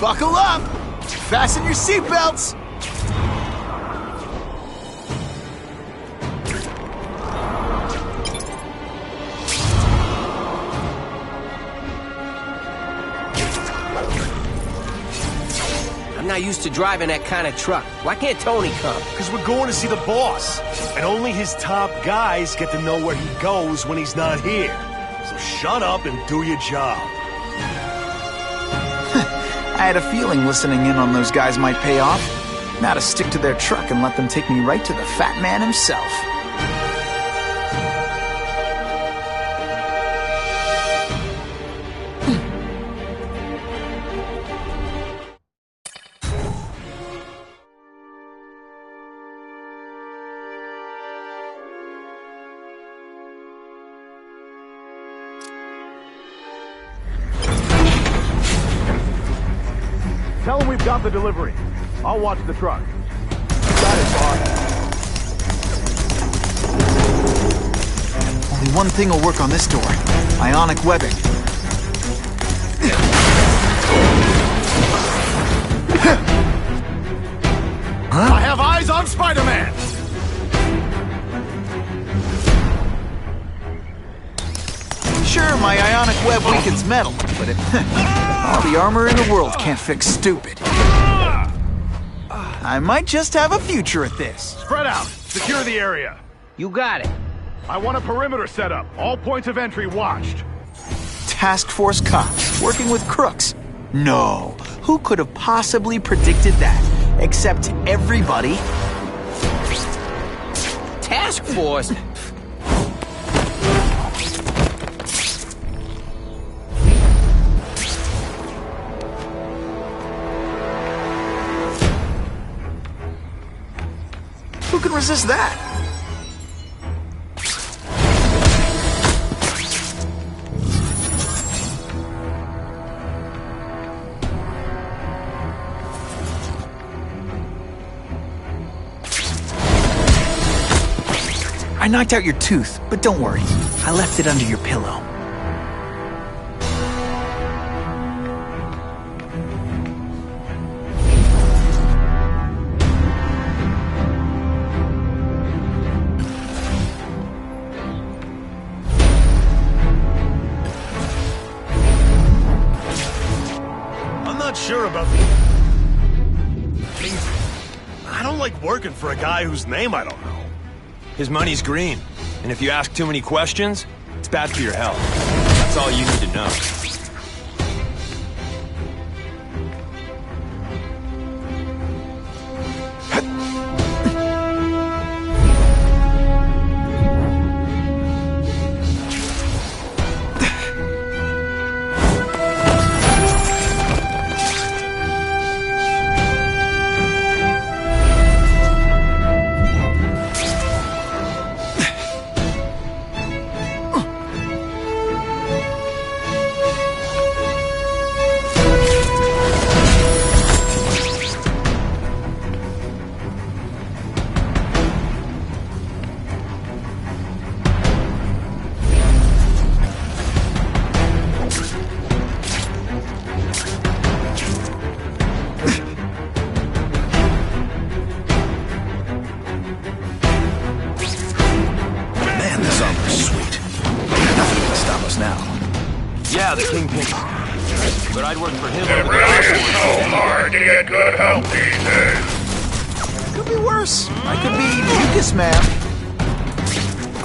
Buckle up! Fasten your seatbelts! I'm not used to driving that kind of truck. Why can't Tony come? Because we're going to see the boss. And only his top guys get to know where he goes when he's not here. So shut up and do your job. I had a feeling listening in on those guys might pay off. Now to stick to their truck and let them take me right to the fat man himself. Tell him we've got the delivery. I'll watch the truck. Got it, boss. Only one thing will work on this door. Ionic webbing. I have eyes on Spider-Man! Sure, my ionic web weakens metal, but all the armor in the world can't fix stupid. I might just have a future at this. Spread out. Secure the area. You got it. I want a perimeter set up. All points of entry watched. Task Force cops working with crooks. No, who could have possibly predicted that? Except everybody. Task Force? Who can resist that? I knocked out your tooth, but don't worry. I left it under your pillow. Sure about I don't like working for a guy whose name I don't know. His money's green, and if you ask too many questions, it's bad for your health. That's all you need to know. Yeah, the Kingpin. But I'd work for him. They're really so hard to get good help these days. Could be worse. I could be mucus man.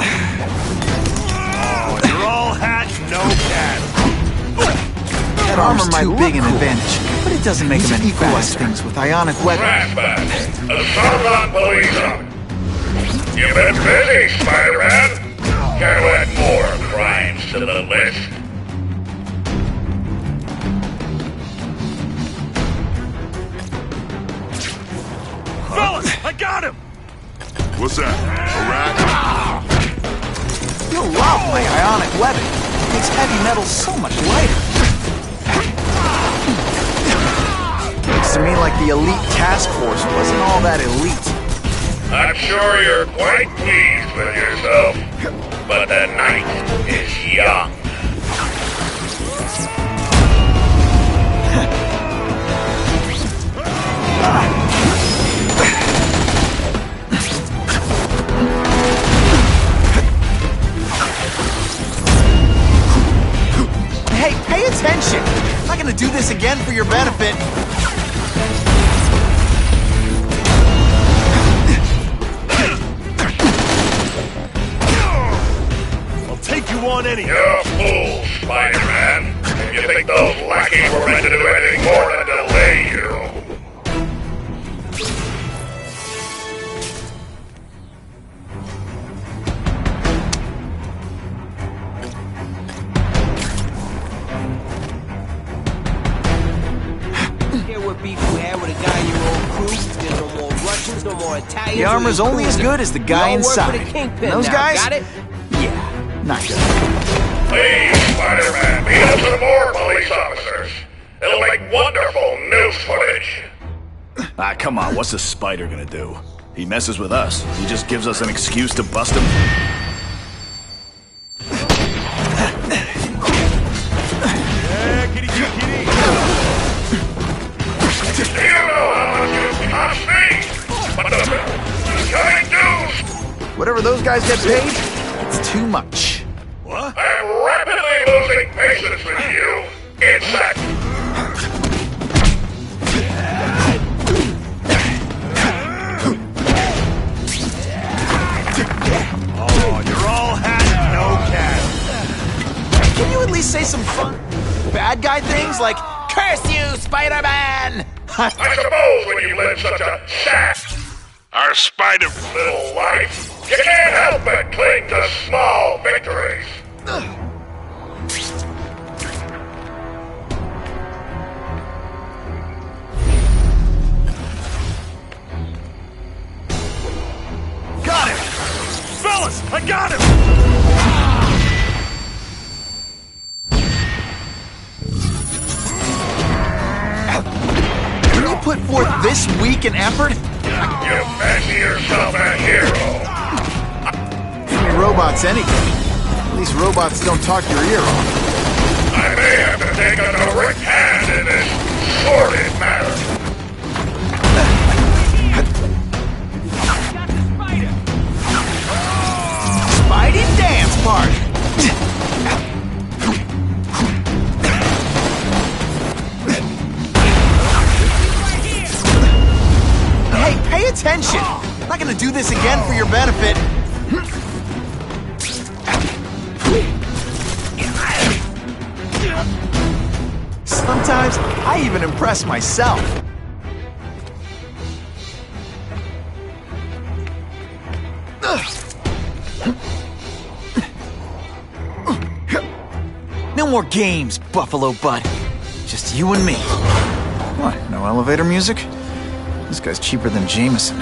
Oh, you're all hat, no cat. That armor might be an advantage, but it doesn't make him any equalize things with ionic weapons. Flashback. Assault on police officer. You've been busy, Spider-Man. Care to add more crimes to the list? Fellas, I got him! What's that? A rat? You'll love my ionic weapon. It makes heavy metal so much lighter. Looks to me like the elite task force wasn't all that elite. I'm sure you're quite pleased with yourself, but the night is young. Hey, pay attention! I'm not gonna do this again for your benefit. I'll take you on anyhow. You're a fool, Spider-Man. If you think those lackeys were meant to do anything more than delay you. The armor's only as good as the guy inside. Those guys? Got it? Yeah, not good. Please, Spider-Man, beat up some more police officers. It'll make wonderful news footage. Ah, come on, what's the Spider gonna do? He messes with us. He just gives us an excuse to bust him. Yeah, kitty, kitty. You know how much it cost me, but the coming dues. Whatever those guys get paid, it's too much. What? I'm rapidly losing patience with you, insect. Oh, you're all hat, no cat. Can you at least say some fun bad guy things like, "Curse you, Spider-Man"? I suppose when you live such a sad, our spider little life, you can't help but cling to small victories. Got him! Fellas, I got him! When you put forth this week an effort, You fancy yourself a hero. give me robots anything. At least robots don't talk your ear off. I may have to take a direct hand in this sordid matter. Spidey dance party! Hey, pay attention! I'm not gonna do this again for your benefit. Sometimes I even impress myself. No more games, Buffalo Bud. Just you and me. What, no elevator music? This guy's cheaper than Jameson.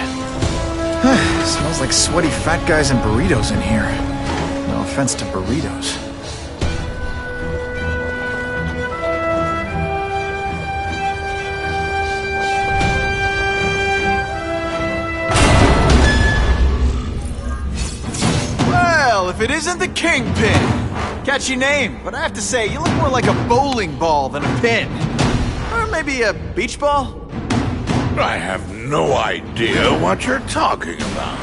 Smells like sweaty fat guys and burritos in here. No offense to burritos. Well, if it isn't the Kingpin! Catchy name, but I have to say, you look more like a bowling ball than a pin. Or maybe a beach ball? I have no idea what you're talking about.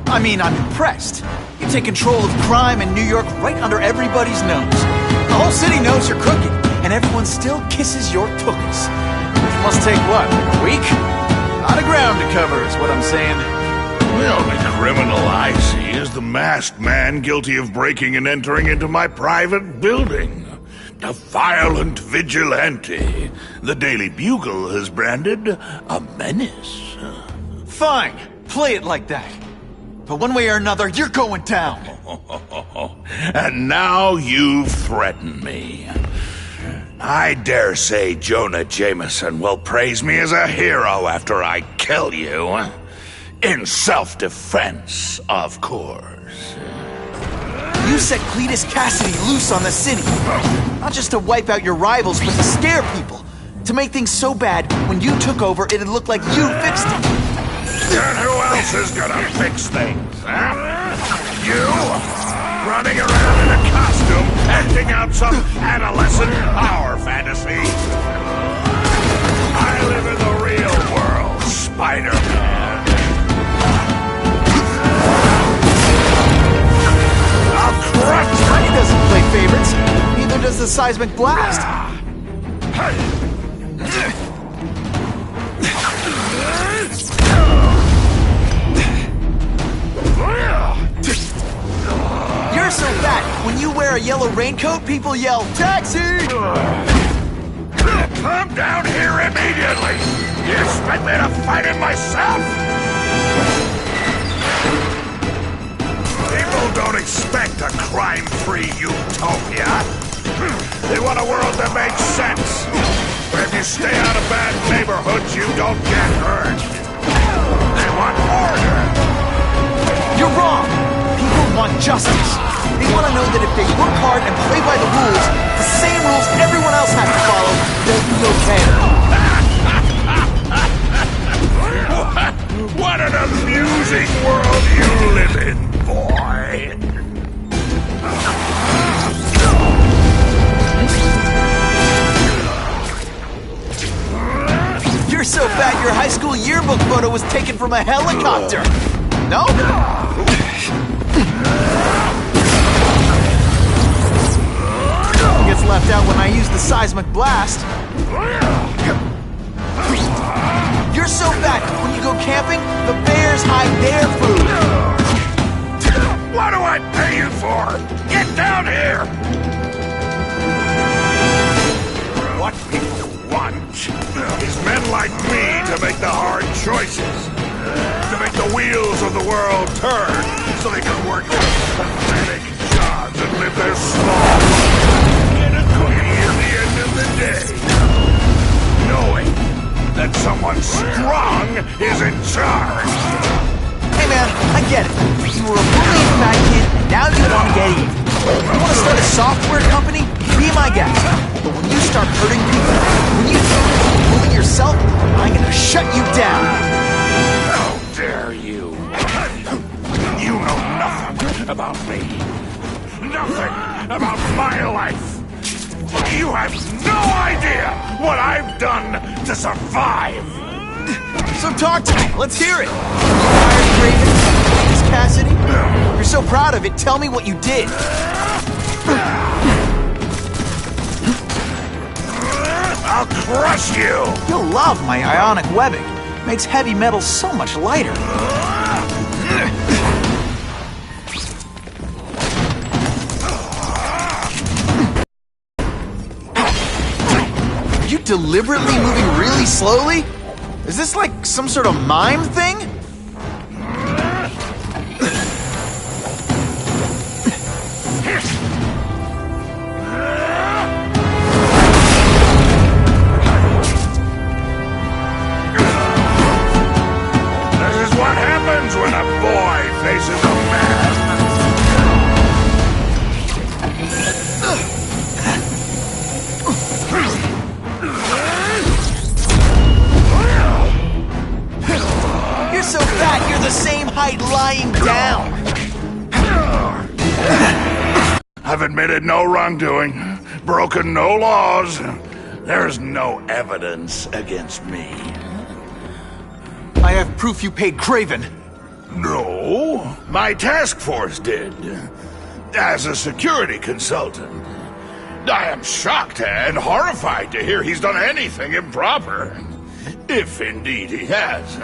I mean, I'm impressed. You take control of crime in New York right under everybody's nose. The whole city knows you're crooked, and everyone still kisses your tookus. Which must take what, like a week? A lot of ground to cover is what I'm saying. The only criminal I see is the masked man guilty of breaking and entering into my private building. A violent vigilante. The Daily Bugle has branded a menace. Fine, play it like that. But one way or another, you're going down. And now you've threatened me. I dare say Jonah Jameson will praise me as a hero after I kill you. In self-defense, of course. You set Cletus Cassidy loose on the city. Not just to wipe out your rivals, but to scare people. To make things so bad, when you took over, it'd look like you fixed it. And who else is gonna fix things, huh? You? Running around in a costume, acting out some adolescent power fantasy. I live in the real world, Spider-Man. I'll crush you! He doesn't play favorites. Neither does the seismic blast. You're so fat, when you wear a yellow raincoat, people yell, "Taxi!" Come down here immediately! You expect me to fight it myself? People don't expect a crime-free utopia. They want a world that makes sense. Where if you stay out of bad neighborhoods, you don't get hurt. They want order. You're wrong! People want justice. They want to know that if they work hard and play by the rules, the same rules everyone else has to follow, they'll be okay. What an amusing world you live in, boy! You're so fat your high school yearbook photo was taken from a helicopter. No? Gets left out when I use the seismic blast. You're so fat, when you go camping, the bears hide their food. What do I pay you for? Get down here! What people want is men like me to make the hard choices. To make the wheels of the world turn so they can work their pathetic jobs and live their small lives. Get a cookie at the end of the day. Knowing that someone strong is in charge. Hey man, I get it. You were a bully and fat kid, and now you want to get even. You want to start a software company? Be my guest. But when you start hurting people, when you bully yourself, I'm gonna shut you down. How dare you? You know nothing about me. Nothing about my life. You have no idea what I've done to survive. So talk to me. Let's hear it. You hired Raven, Cletus Cassidy. You're so proud of it. Tell me what you did. I'll crush you. You'll love my ionic webbing. Makes heavy metal so much lighter. You deliberately moving really slowly? Is this like some sort of mime thing? This is what happens when a boy faces a man. You're so fat, you're the same height lying down. I've admitted no wrongdoing, broken no laws. There's no evidence against me. I have proof you paid Craven. No, my task force did. As a security consultant. I am shocked and horrified to hear he's done anything improper. If indeed he has.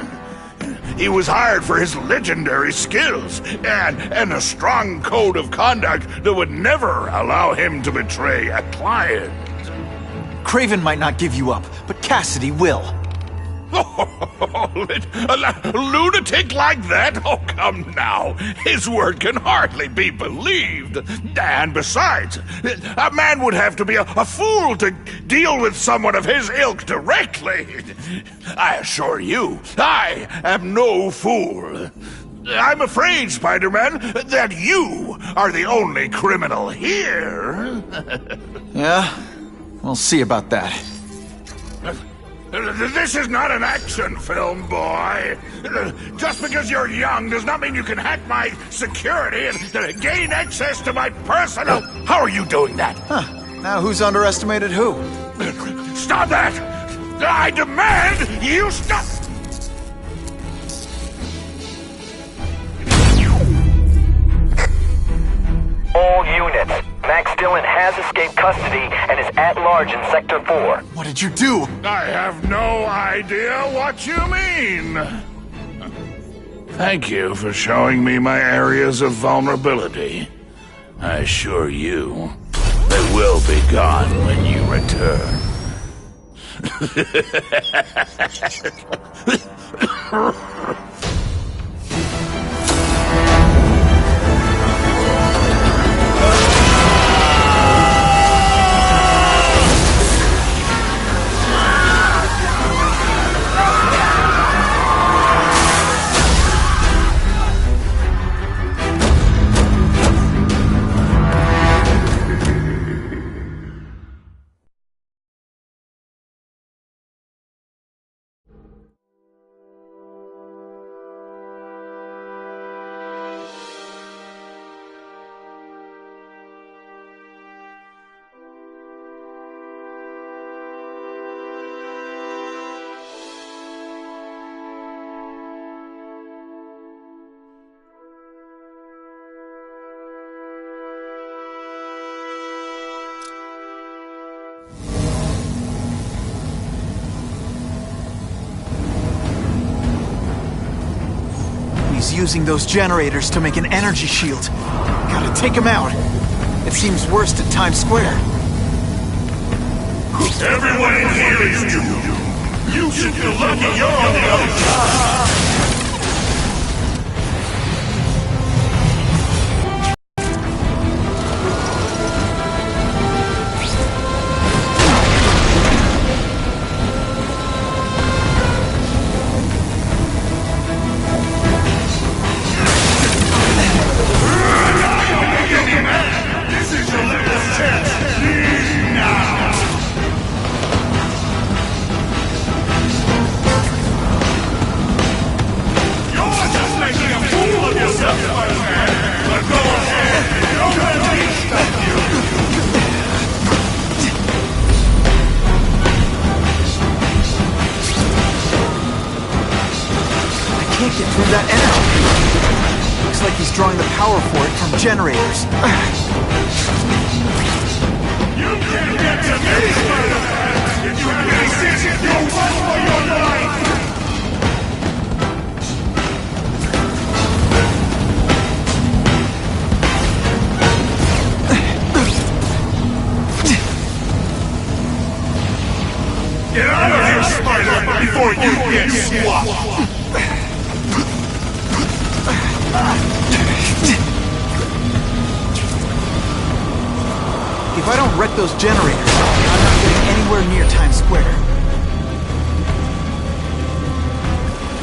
He was hired for his legendary skills and a strong code of conduct that would never allow him to betray a client. Craven might not give you up, but Cassidy will. A lunatic like that? Oh, come now. His word can hardly be believed. And besides, a man would have to be a fool to deal with someone of his ilk directly. I assure you, I am no fool. I'm afraid, Spider-Man, that you are the only criminal here. Yeah? We'll see about that. This is not an action film, boy. Just because you're young does not mean you can hack my security and gain access to my personal... How are you doing that? Huh. Now who's underestimated who? Stop that! I demand you stop! All units. Max Dillon has escaped custody and is at large in Sector 4. What did you do? I have no idea what you mean. Thank you for showing me my areas of vulnerability. I assure you, they will be gone when you return. He's using those generators to make an energy shield. Gotta take him out. It seems worst at Times Square. Everyone in here is doomed. You should feel lucky you're on the other side. Can't get through that energy. Looks like he's drawing the power for it from generators. You can't get to me, Spider-Man! If you face it, you'll run for your life! Get out of here, Spider-Man, before you get swapped! If I don't wreck those generators, I'm not getting anywhere near Times Square.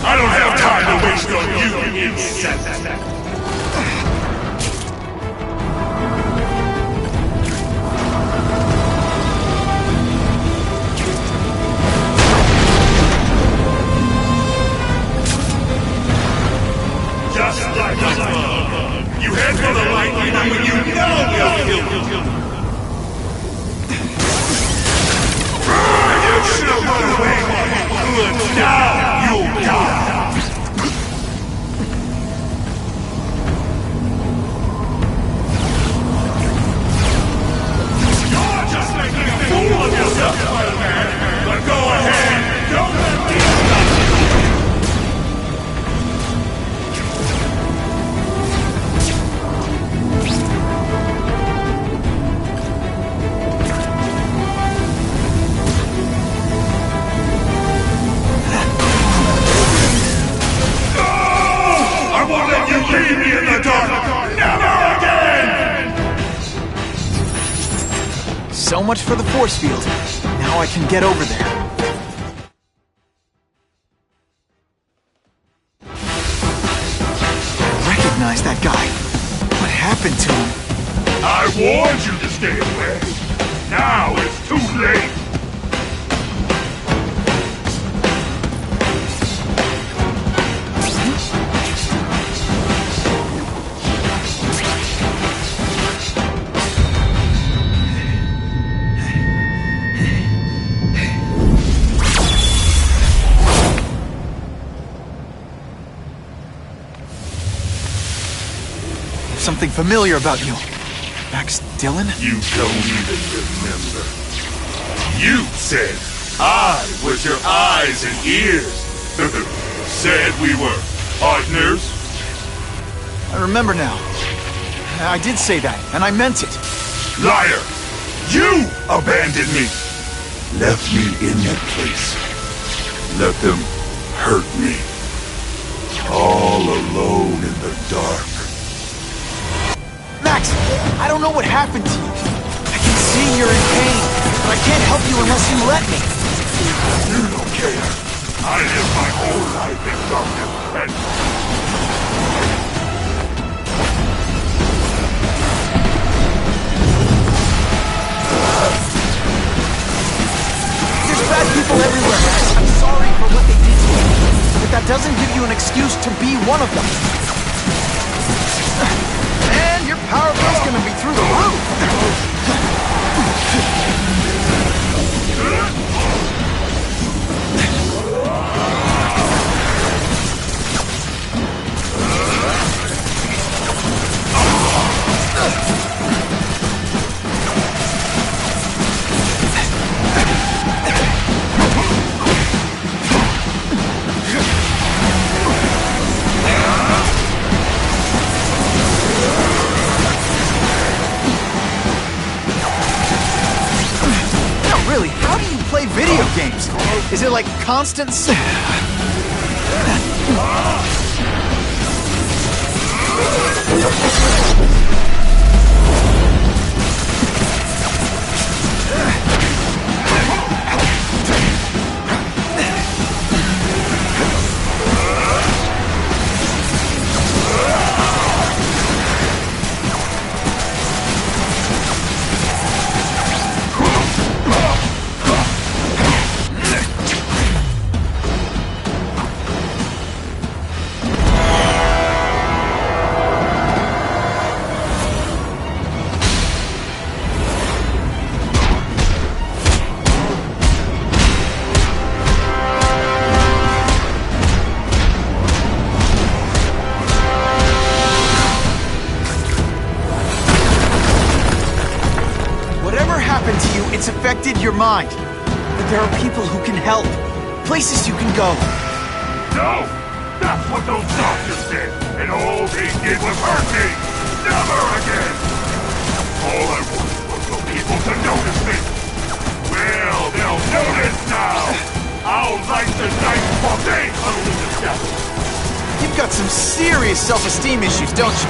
I don't have time to waste on you, insect! Just like a bug. You head for the light even when you know they'll kill you. You should have run away. Good. Now you'll die. So much for the force field. Now I can get over there. I recognize that guy. What happened to him? I warned you to stay away. Now it's too late. Something familiar about you. Max Dillon? You don't even remember. You said I was your eyes and ears. Said we were partners. I remember now. I did say that, and I meant it. Liar! You abandoned me! Left me in that place. Let them hurt me. All alone in the dark. Max, I don't know what happened to you. I can see you're in pain, but I can't help you unless you let me. You don't care. I lived my whole life in darkness, and... There's bad people everywhere. I'm sorry for what they did to you, but that doesn't give you an excuse to be one of them. And your power bill's gonna be through the roof! Really, how do you play video games? Is it like constant... It's affected your mind. But there are people who can help. Places you can go. No! That's what those doctors did! And all they did was hurt me! Never again! All I wanted was for people to notice me! Well, they'll notice now! I'll light the night while they huddle in the shadows! You've got some serious self-esteem issues, don't you?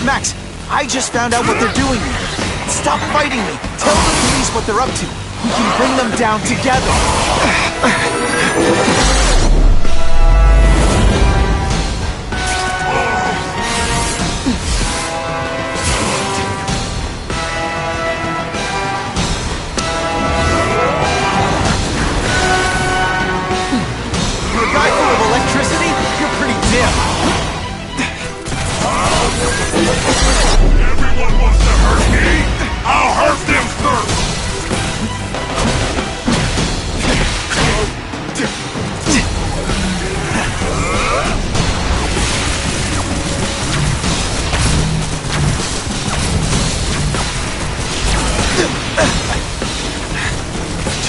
Max, I just found out what they're doing here. Stop fighting me. Tell the police what they're up to. We can bring them down together.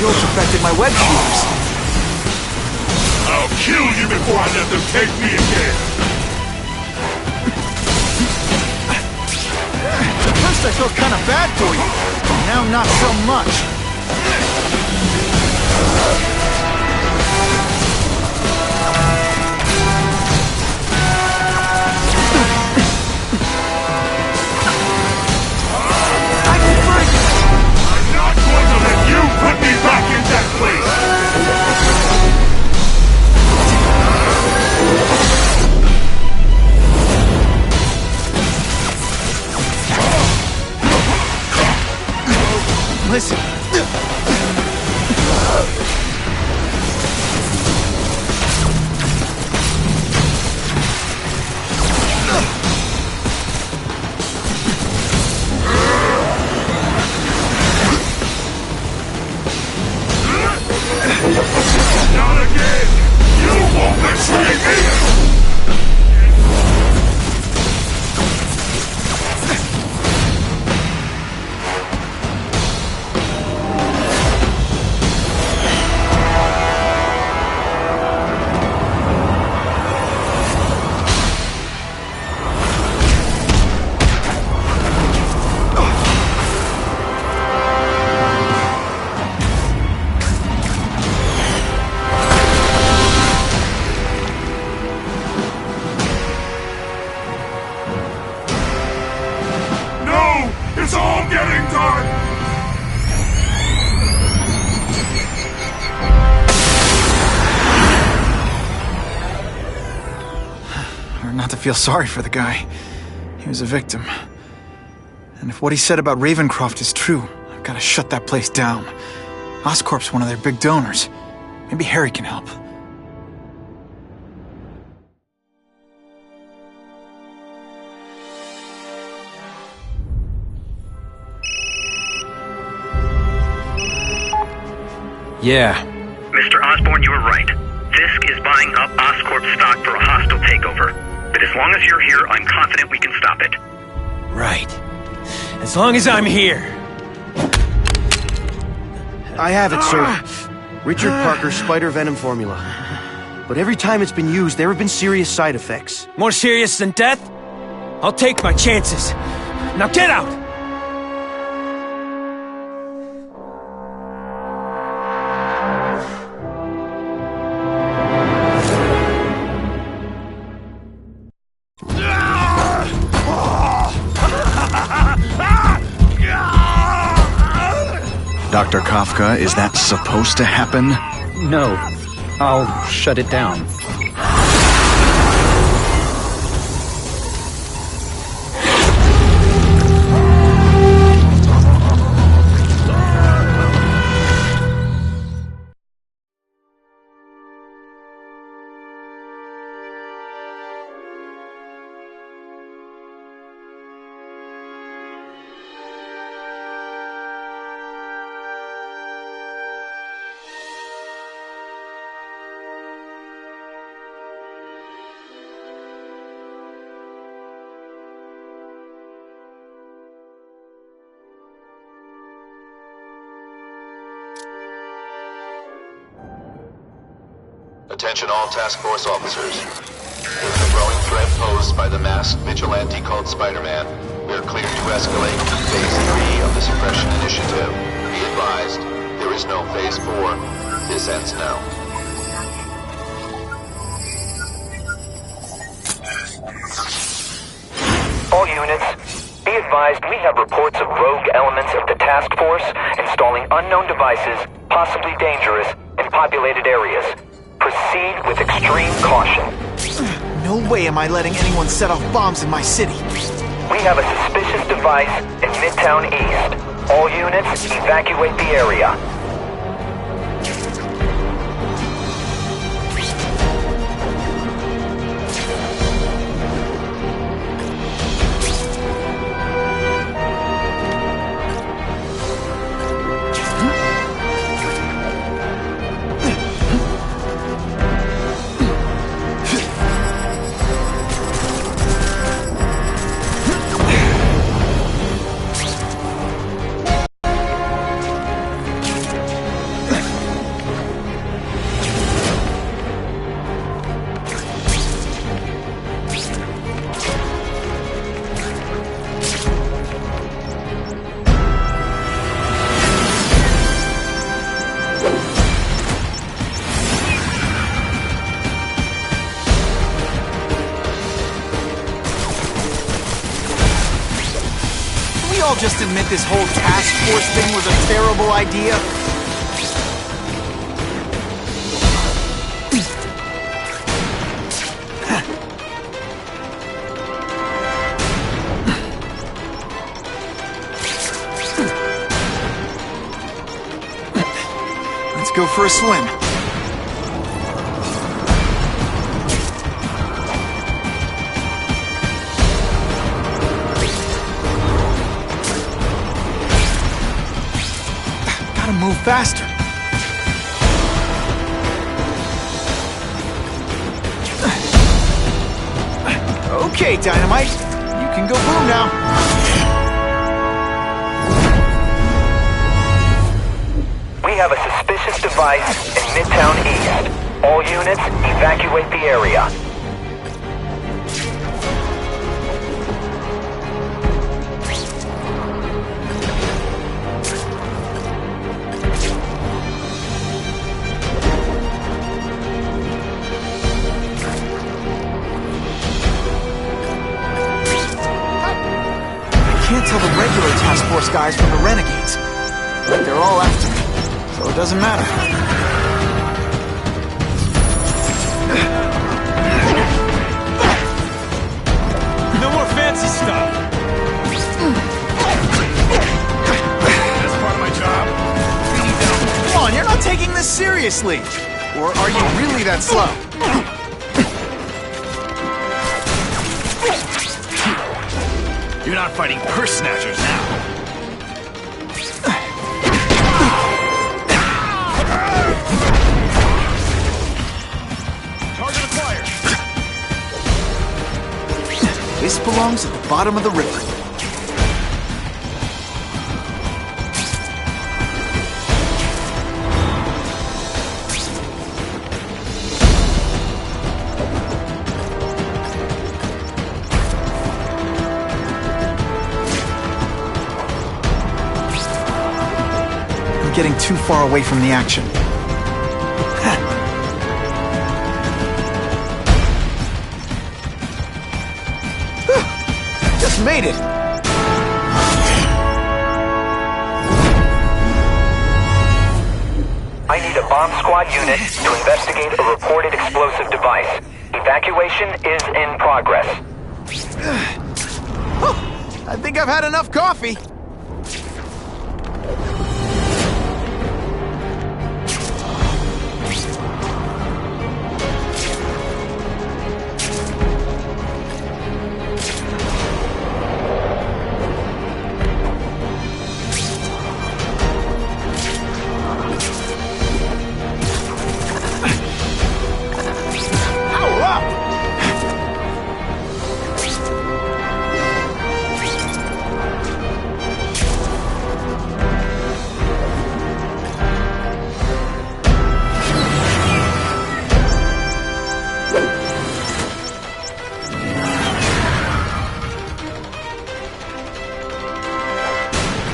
Jules affected my web shooters. I'll kill you before I let them take me again! At first I felt kind of bad for you. Now not so much. Put me back in that place! Listen. Not again! You won't betray me! It's all getting dark! Hard not to feel sorry for the guy. He was a victim. And if what he said about Ravencroft is true, I've got to shut that place down. Oscorp's one of their big donors. Maybe Harry can help. Yeah. Mr. Osborn, you were right. Fisk is buying up Oscorp stock for a hostile takeover. But as long as you're here, I'm confident we can stop it. Right. As long as I'm here. I have it, sir. Richard Parker's spider venom formula. But every time it's been used, there have been serious side effects. More serious than death? I'll take my chances. Now get out! Dr. Kafka, is that supposed to happen? No. I'll shut it down. Attention all task force officers. Given the growing threat posed by the masked vigilante called Spider-Man, we are cleared to escalate to Phase 3 of the Suppression Initiative. Be advised, there is no Phase 4. This ends now. All units, be advised we have reports of rogue elements of the task force installing unknown devices, possibly dangerous, in populated areas. Proceed with extreme caution. No way am I letting anyone set off bombs in my city. We have a suspicious device in Midtown East. All units, evacuate the area. just admit this whole task force thing was a terrible idea? Let's go for a swim. Gotta move faster. Okay, Dynamite. You can go boom now. We have a suspicious device in Midtown East. All units, evacuate the area. I can't tell the regular task force guys from the renegades. But they're all after me. So it doesn't matter. No more fancy stuff. That's part of my job. Come on, you're not taking this seriously. Or are you really that slow? You're not fighting purse snatchers now. Target acquired. This belongs at the bottom of the river. I'm getting too far away from the action. Just made it! I need a bomb squad unit to investigate a reported explosive device. Evacuation is in progress. I think I've had enough coffee.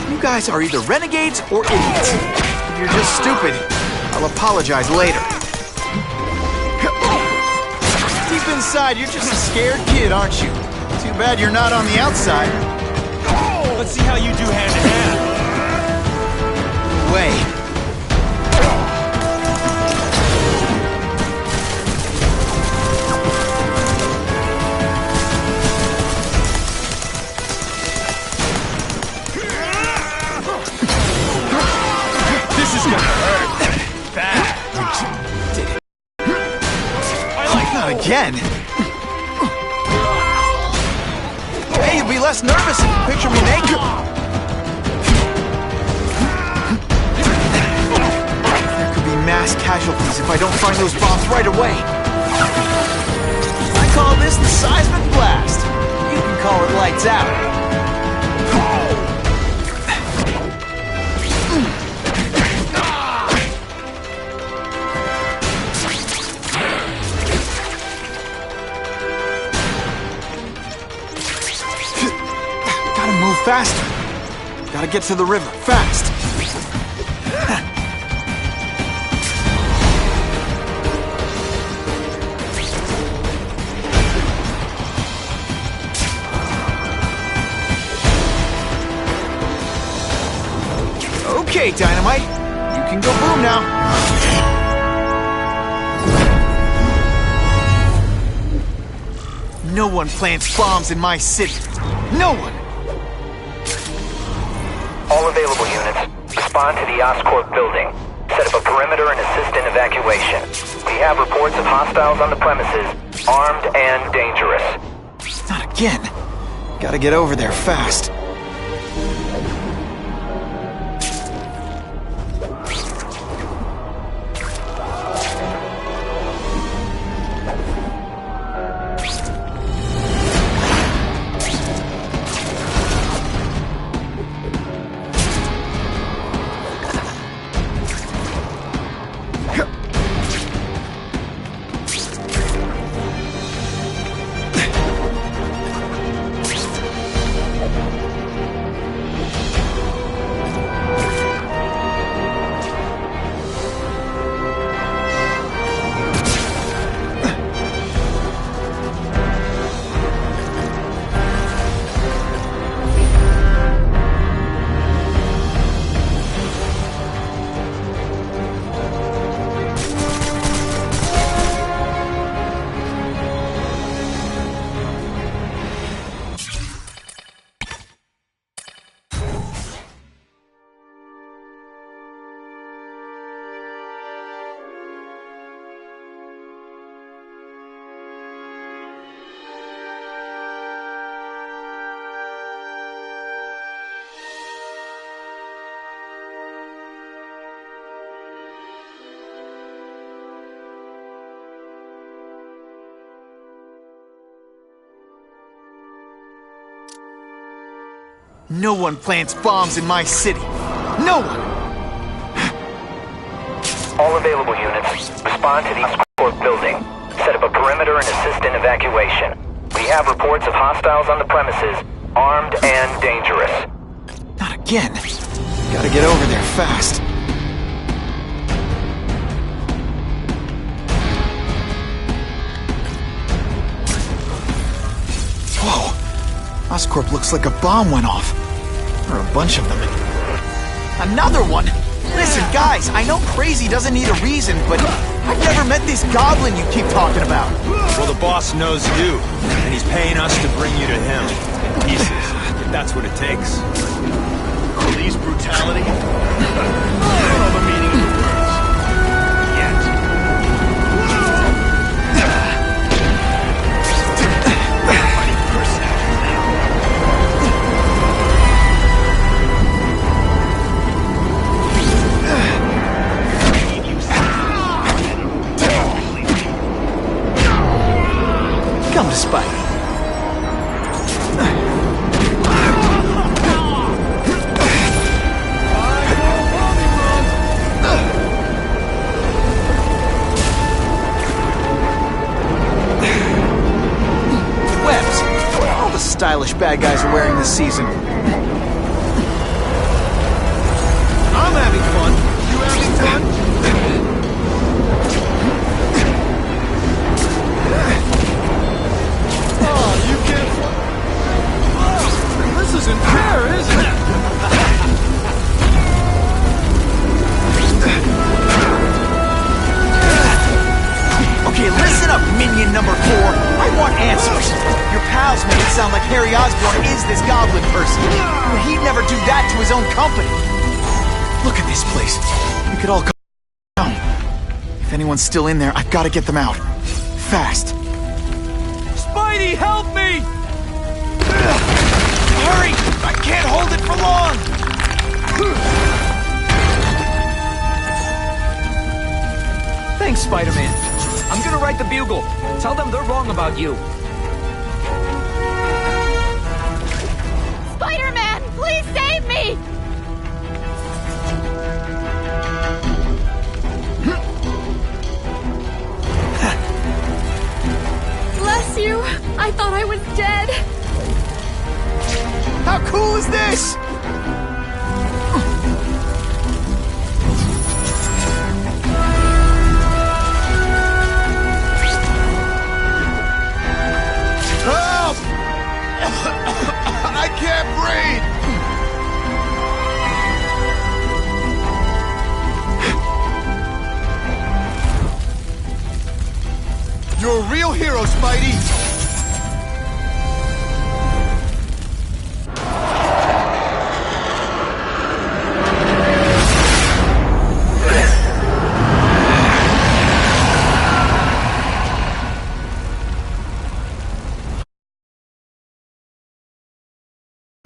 You guys are either renegades or idiots. If you're just stupid, I'll apologize later. Deep inside, you're just a scared kid, aren't you? Too bad you're not on the outside. Let's see how you do hand to hand. Way. This is gonna hurt. Bad. Did it. Not again. Hey, you'll be less nervous if you picture me naked. There could be mass casualties if I don't find those bombs right away. I call this the seismic blast. You can call it lights out. Gotta move faster. Gotta get to the river, fast. Okay, Dynamite. You can go boom now. No one plants bombs in my city. No one! All available units, respond to the Oscorp building. Set up a perimeter and assist in evacuation. We have reports of hostiles on the premises, armed and dangerous. Not again. Gotta get over there fast. No one plants bombs in my city. No one! All available units, respond to the Oscorp building. Set up a perimeter and assist in evacuation. We have reports of hostiles on the premises, armed and dangerous. Not again. Gotta get over there fast. Whoa! Oscorp looks like a bomb went off. Or a bunch of them. Another one! Listen, guys, I know crazy doesn't need a reason, but I've never met this goblin you keep talking about. Well, the boss knows you, and he's paying us to bring you to him. In pieces, if that's what it takes. Police brutality? I don't know the meaning of the words. Yet. Fighting personality now. Come to Spidey. Webs. All the stylish bad guys are wearing this season. I'm having fun. You having fun? Oh, you can't fly. Oh, this isn't fair, is it? Okay, listen up, minion number 4. I want answers. Your pals make it sound like Harry Osborn is this goblin person. But he'd never do that to his own company. Look at this place. We could all go down. If anyone's still in there, I've got to get them out. Fast. Spidey, help me! Hurry! I can't hold it for long! Thanks, Spider-Man. I'm gonna write the Bugle. Tell them they're wrong about you. Spider-Man, please save me! Bless you. I thought I was dead. How cool is this? Help! I can't breathe! Spidey!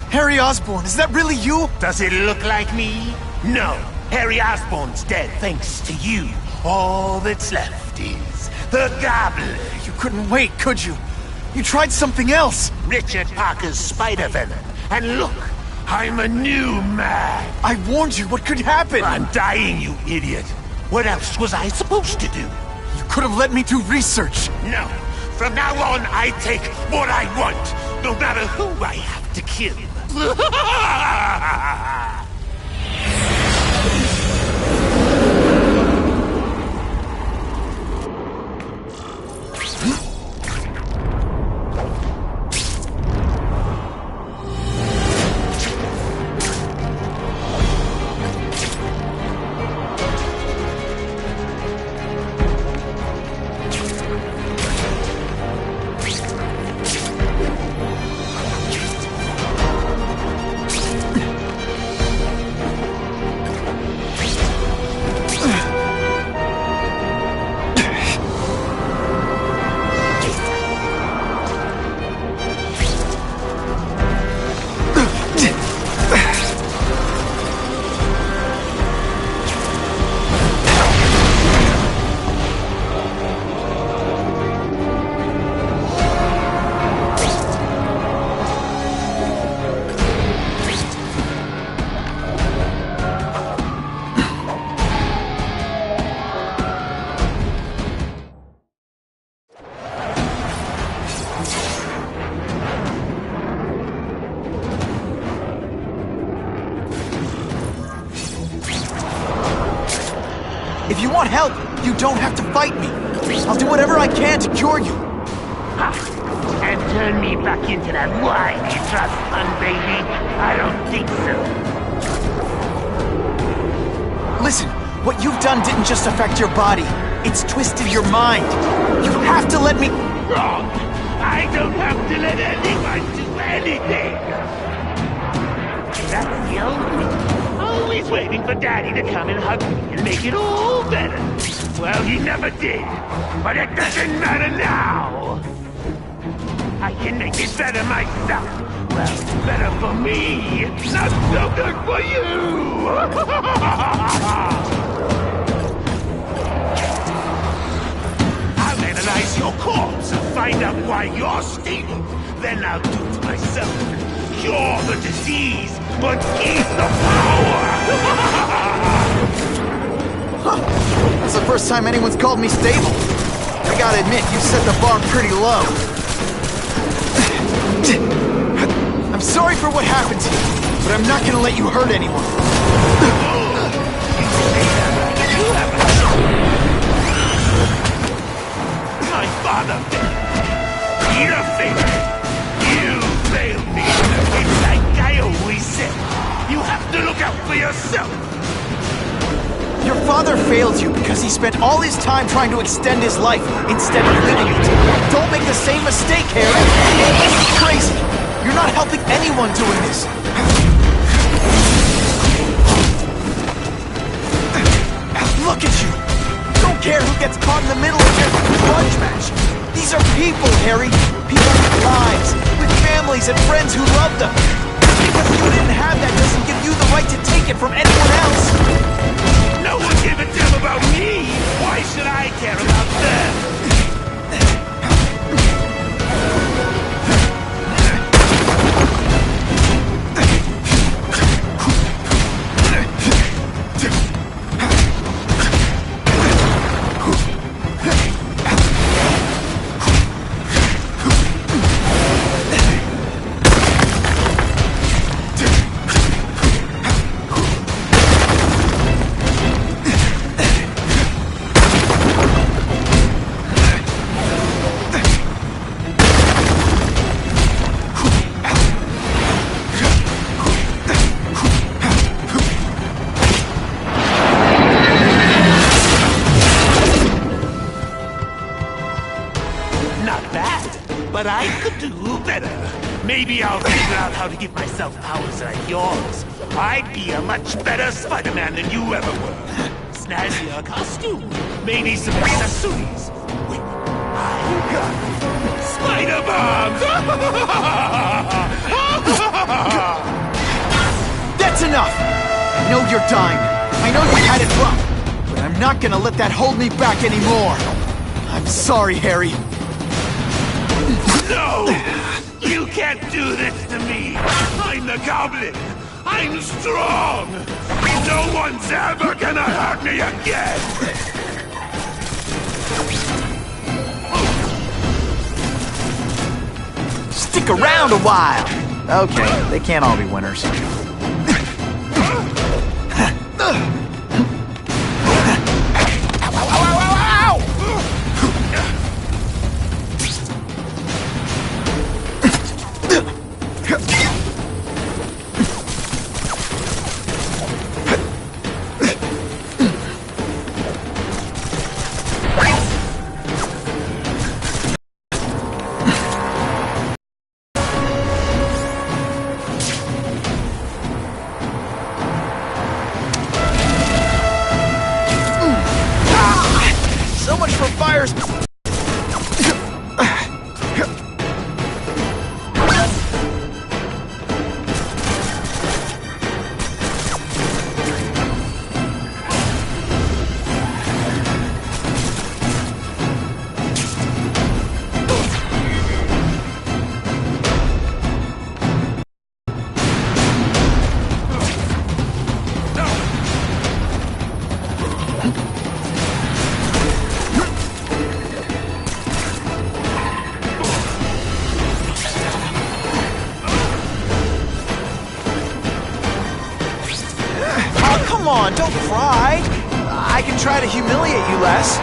Harry Osborn, is that really you? Does it look like me? No. Harry Osborn's dead thanks to you. All that's left is the Gobbler. You couldn't wait, could you? You tried something else. Richard Parker's spider venom. And look, I'm a new man. I warned you, what could happen? I'm dying, you idiot. What else was I supposed to do? You could have let me do research. No. From now on, I take what I want, no matter who I have to kill. If you want help, you don't have to fight me. I'll do whatever I can to cure you. And turn me back into that whiny trust fund, baby? I don't think so. Listen, what you've done didn't just affect your body. It's twisted your mind. You have to let me... Wrong. I don't have to let anyone do anything. That's the only... Always waiting for Daddy to come and hug me and make it all better. Well, he never did. But it doesn't matter now. I can make it better myself. Well, better for me. Not so good for you. I'll analyze your corpse and find out why you're stable. Then I'll do it myself. Cure the disease, but keep the power! That's the first time anyone's called me stable. I gotta admit, you set the bar pretty low. I'm sorry for what happened to you, but I'm not gonna let you hurt anyone. My father failed. Peter failed. You failed me. It's like I always said. You have to look out for yourself. Your father failed you because he spent all his time trying to extend his life instead of living it. Don't make the same mistake, Harry. This is crazy. You're not helping anyone doing this. Look at you. Don't care who gets caught in the middle of your grudge match. These are people, Harry. People with lives, with families and friends who love them. Because you didn't have that doesn't give you the right to take it from anyone else. No one gave a damn about me. Why should I care about them? what I could do better. Maybe I'll figure out how to give myself powers like yours. I'd be a much better Spider-Man than you ever were. Snazzier costume, maybe some accessories. Wait, I got spider bombs! That's enough! I know you're dying. I know you had it rough. But I'm not gonna let that hold me back anymore. I'm sorry, Harry. No! You can't do this to me! I'm the Goblin! I'm strong! No one's ever gonna hurt me again! Stick around a while! Okay, they can't all be winners. So much for fires! Come on, don't cry. I can try to humiliate you less.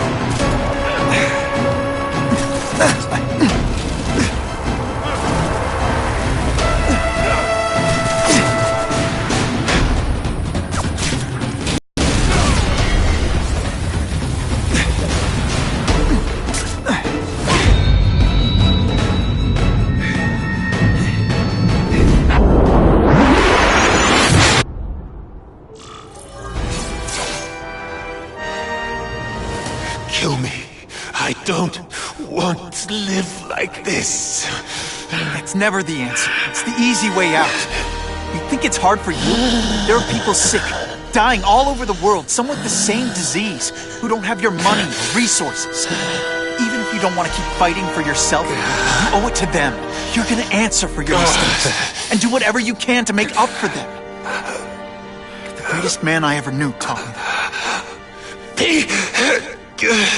Kill me. I don't want to live like this. That's never the answer. It's the easy way out. You think it's hard for you? There are people sick, dying all over the world, some with the same disease, who don't have your money or resources. Even if you don't want to keep fighting for yourself, you owe it to them. You're gonna answer for your mistakes, and do whatever you can to make up for them. You're the greatest man I ever knew, Tom. Be good.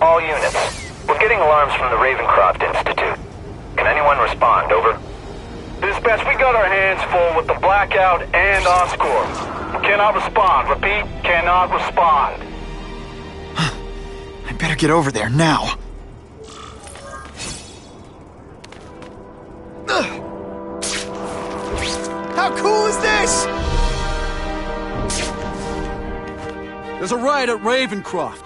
All units, we're getting alarms from the Ravencroft Institute. Can anyone respond, over? Dispatch, we got our hands full with the blackout and Oscorp. Cannot respond. Repeat, cannot respond. I better get over there now. How cool is this? There's a riot at Ravencroft.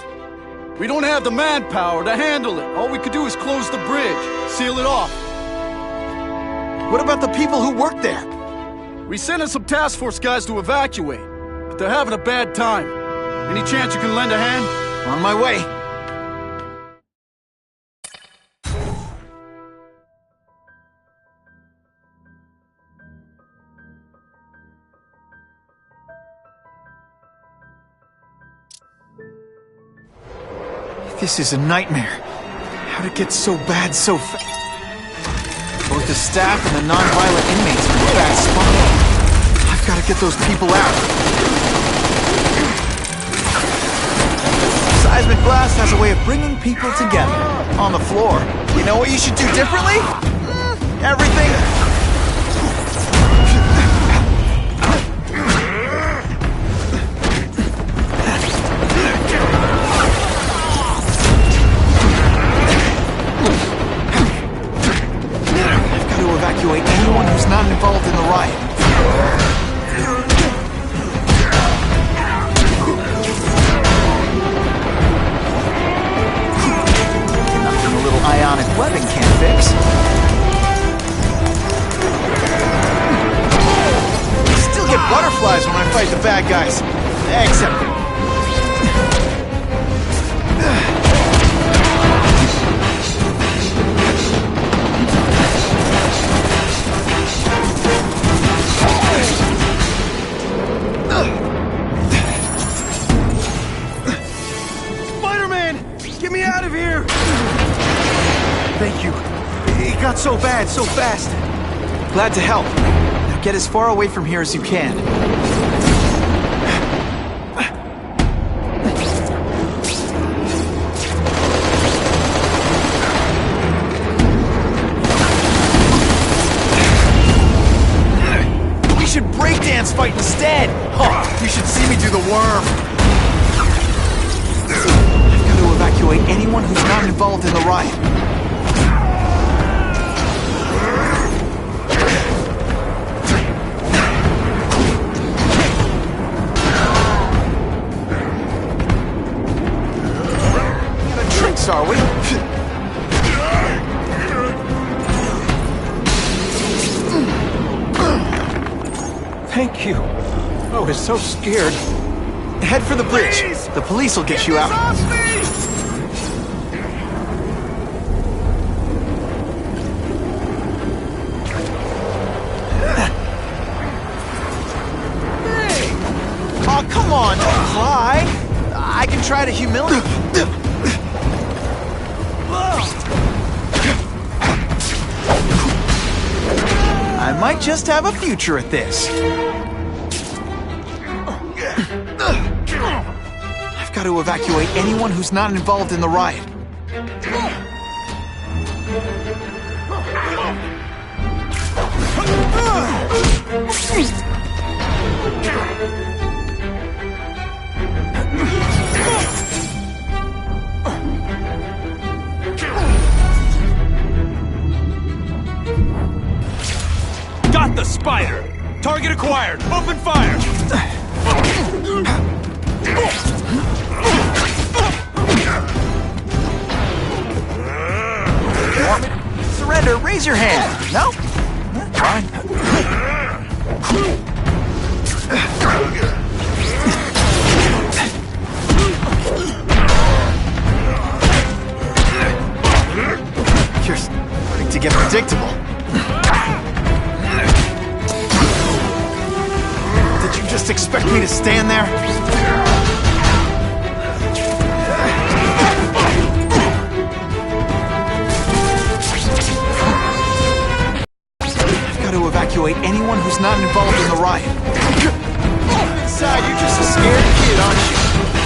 We don't have the manpower to handle it. All we could do is close the bridge, seal it off. What about the people who work there? We sent in some task force guys to evacuate, but they're having a bad time. Any chance you can lend a hand? On my way. This is a nightmare. How'd it get so bad so fast? Both the staff and the non-violent inmates are in a bad spot. I've got to get those people out. Seismic blast has a way of bringing people together. On the floor. You know what you should do differently? Everything. I've got to evacuate anyone who's not involved in the riot. Ionic webbing can't fix. I still get butterflies when I fight the bad guys. Except... Spider-Man! Get me out of here! Thank you. It got so bad, so fast. Glad to help. Now get as far away from here as you can. We should breakdance fight instead! Oh, you should see me do the worm! I've got to evacuate anyone who's not involved in the riot. Are we? Thank you. I was so scared. Head for the bridge. Please. The police will get you out. Oh, come on, don't cry. I can try to humiliate. I might just have a future at this. I've got to evacuate anyone who's not involved in the riot. Got the spider! Target acquired! Open fire! Surrender, raise your hand. No? Fine. You're starting to get predictable. Did you just expect me to stand there? I've got to evacuate anyone who's not involved in the riot. Inside, you're just a scared kid, aren't you?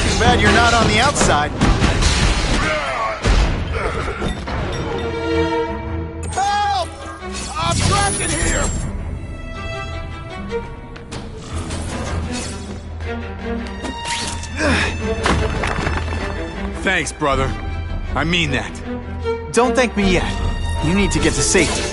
Too bad you're not on the outside. Help! I'm trapped in here! Thanks, brother. I mean that. Don't thank me yet. You need to get to safety.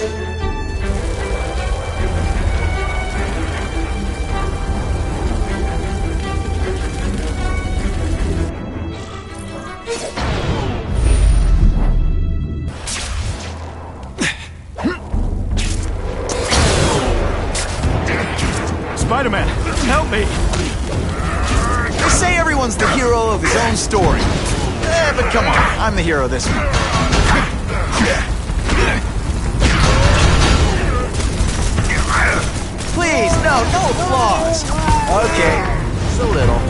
Spider-Man, help me! They say everyone's the hero of his own story. But come on, I'm the hero this one. Please, no applause. Okay, just a little.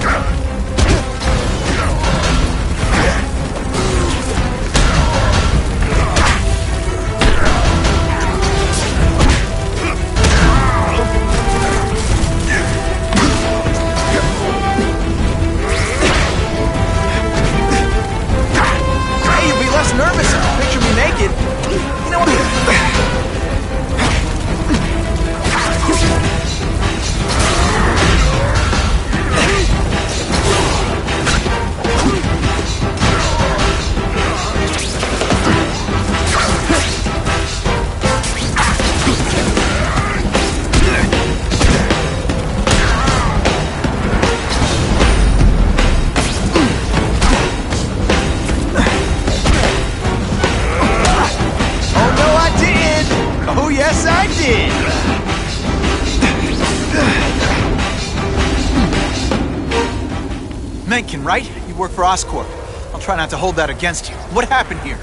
Mencken, right? You work for Oscorp. I'll try not to hold that against you. What happened here?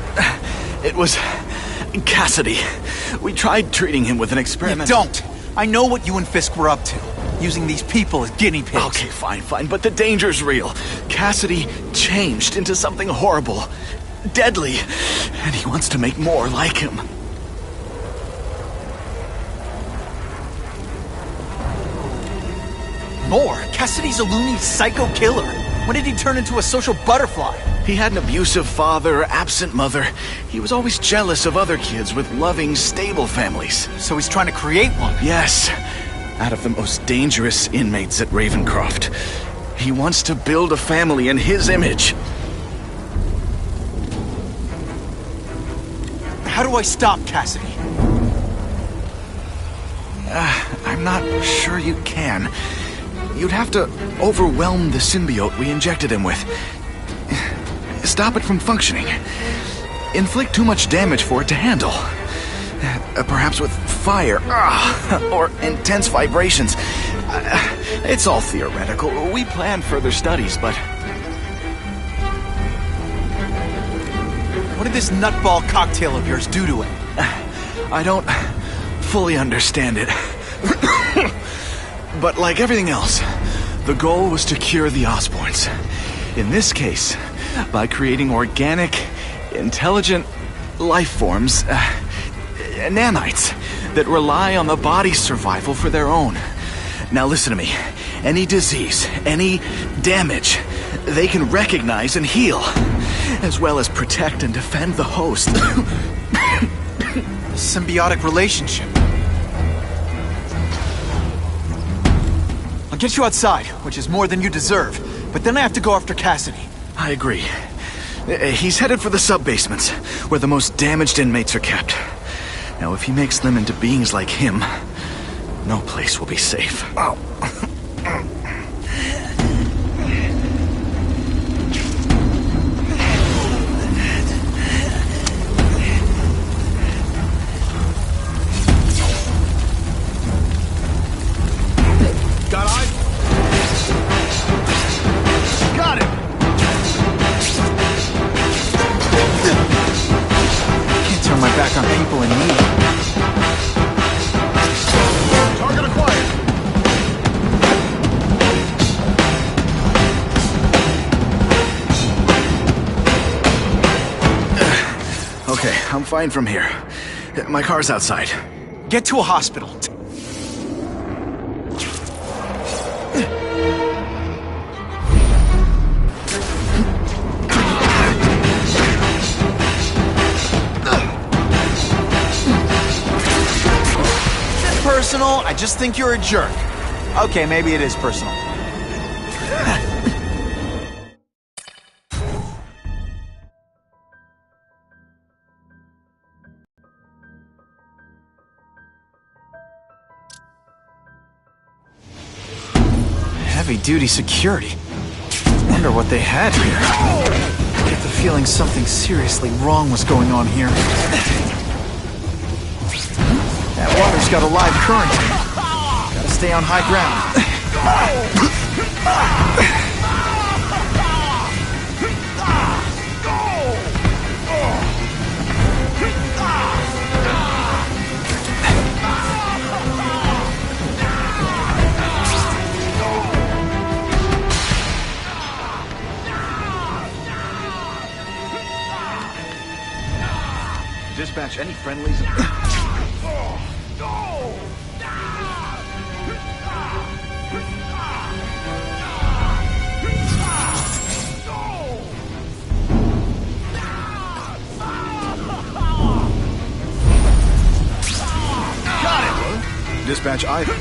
It was Cassidy. We tried treating him with an experiment. You don't! I know what you and Fisk were up to. Using these people as guinea pigs. Okay, fine, but the danger's real. Cassidy changed into something horrible, deadly, and he wants to make more like him. More? Cassidy's a loony psycho killer. When did he turn into a social butterfly? He had an abusive father, absent mother. He was always jealous of other kids with loving, stable families. So he's trying to create one? Yes. Out of the most dangerous inmates at Ravencroft. He wants to build a family in his image. How do I stop Cassidy? I'm not sure you can. You'd have to overwhelm the symbiote we injected him with. Stop it from functioning. Inflict too much damage for it to handle. Perhaps with fire, or intense vibrations. It's all theoretical. We planned further studies, but... What did this nutball cocktail of yours do to him? I don't fully understand it. But like everything else, the goal was to cure the Osborns. In this case, by creating organic, intelligent life forms, nanites, that rely on the body's survival for their own. Now listen to me. Any disease, any damage, they can recognize and heal, as well as protect and defend the host. Symbiotic relationship. I'll get you outside, which is more than you deserve, but then I have to go after Cassidy. I agree. He's headed for the sub-basements, where the most damaged inmates are kept. Now, if he makes them into beings like him, no place will be safe. Oh. Got eyes? Got it! Can't turn my back on people in need. Target acquired. Okay, I'm fine from here. My car's outside. Get to a hospital. Personal, I just think you're a jerk. Okay, maybe it is personal. Heavy-duty security. Wonder what they had here. I get the feeling something seriously wrong was going on here. That water's got a live current. Gotta stay on high ground. Dispatch any friendlies. Dispatch either.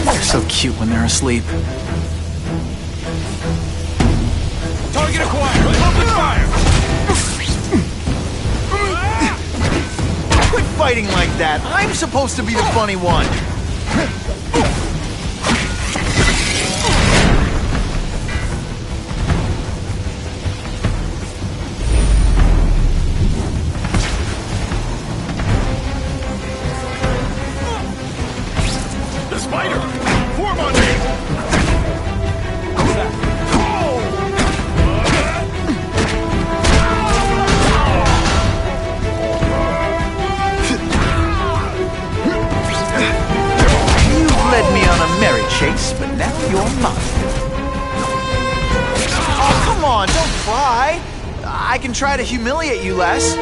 They're so cute when they're asleep. Target acquired! Open fire! Quit fighting like that? I'm supposed to be the funny one. The spider! Form on me! Led me on a merry chase, but now you're mine. Oh, come on, don't cry. I can try to humiliate you less.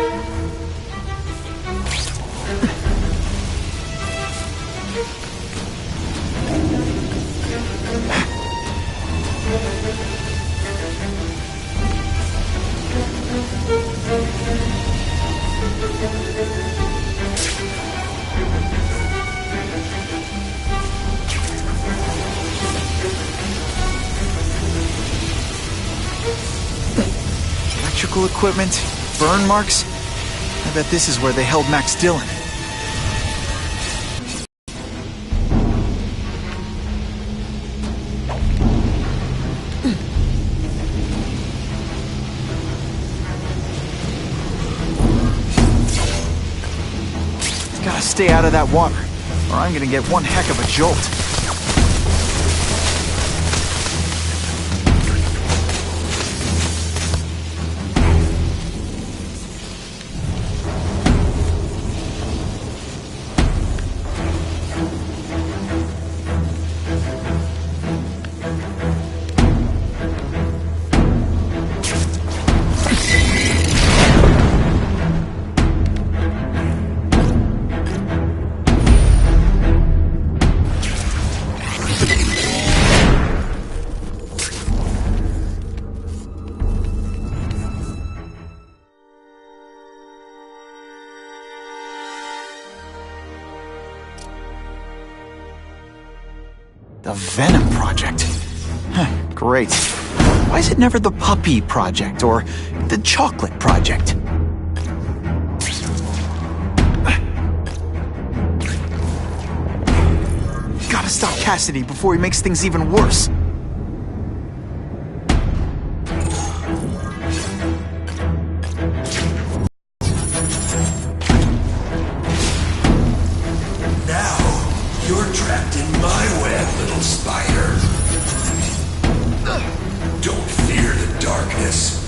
Electrical equipment, burn marks. I bet this is where they held Max Dillon. Gotta stay out of that water, or I'm gonna get one heck of a jolt. The Venom Project. Great. Why is it never the Puppy Project or the Chocolate Project? Gotta stop Cassidy before he makes things even worse. You're trapped in my web, little spider. Don't fear the darkness.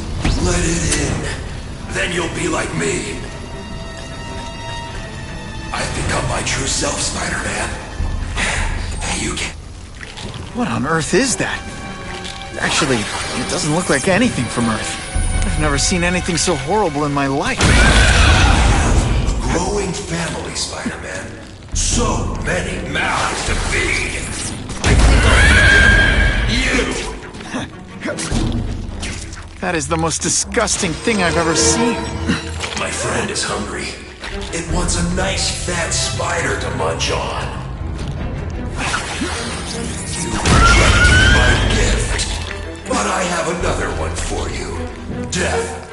Let it in. Then you'll be like me. I've become my true self, Spider-Man. You can... What on earth is that? Actually, it doesn't look like anything from Earth. I've never seen anything so horrible in my life. A growing family, Spider-Man. So many mouths to feed. You! That is the most disgusting thing I've ever seen. My friend is hungry. It wants a nice fat spider to munch on. You rejected my gift, but I have another one for you. Death.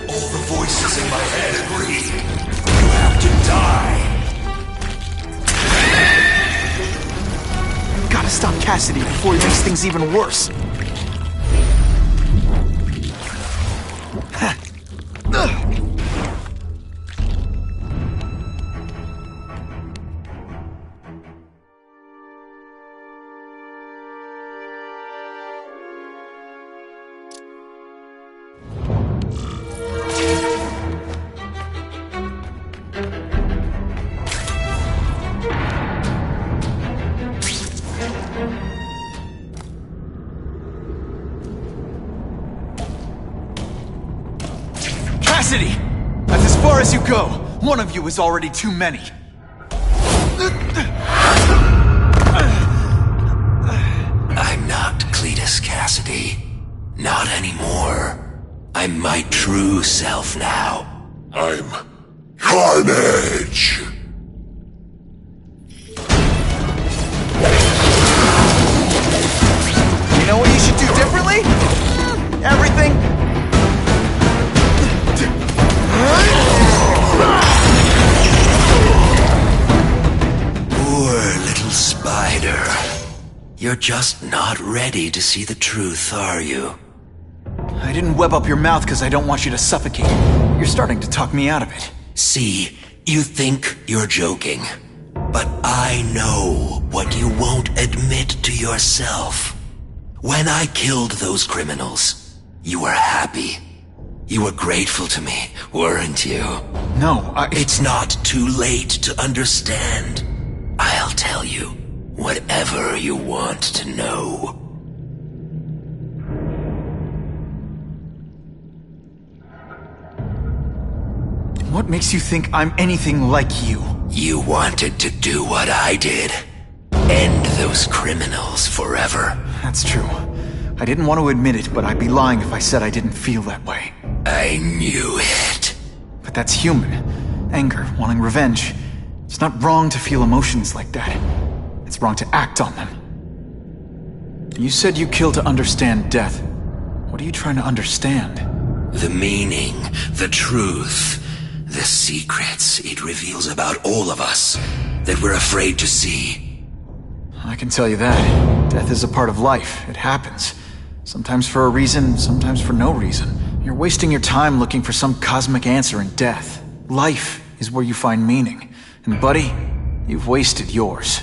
All the voices in my head agree. You have to die. Gotta stop Cassidy before he makes things even worse. Cassidy! That's as far as you go. One of you is already too many. I'm not Cletus Cassidy. Not anymore. I'm my true self now. I'm Carnage! You know what you should do differently? Everything. You're just not ready to see the truth, are you? I didn't web up your mouth because I don't want you to suffocate. You're starting to talk me out of it. See, you think you're joking. But I know what you won't admit to yourself. When I killed those criminals, you were happy. You were grateful to me, weren't you? No, It's not too late to understand. I'll tell you whatever you want to know. What makes you think I'm anything like you? You wanted to do what I did. End those criminals forever. That's true. I didn't want to admit it, but I'd be lying if I said I didn't feel that way. I knew it. But that's human. Anger, wanting revenge. It's not wrong to feel emotions like that. It's wrong to act on them. You said you kill to understand death. What are you trying to understand? The meaning, the truth, the secrets it reveals about all of us that we're afraid to see. I can tell you that. Death is a part of life. It happens. Sometimes for a reason, sometimes for no reason. You're wasting your time looking for some cosmic answer in death. Life is where you find meaning. And buddy, you've wasted yours.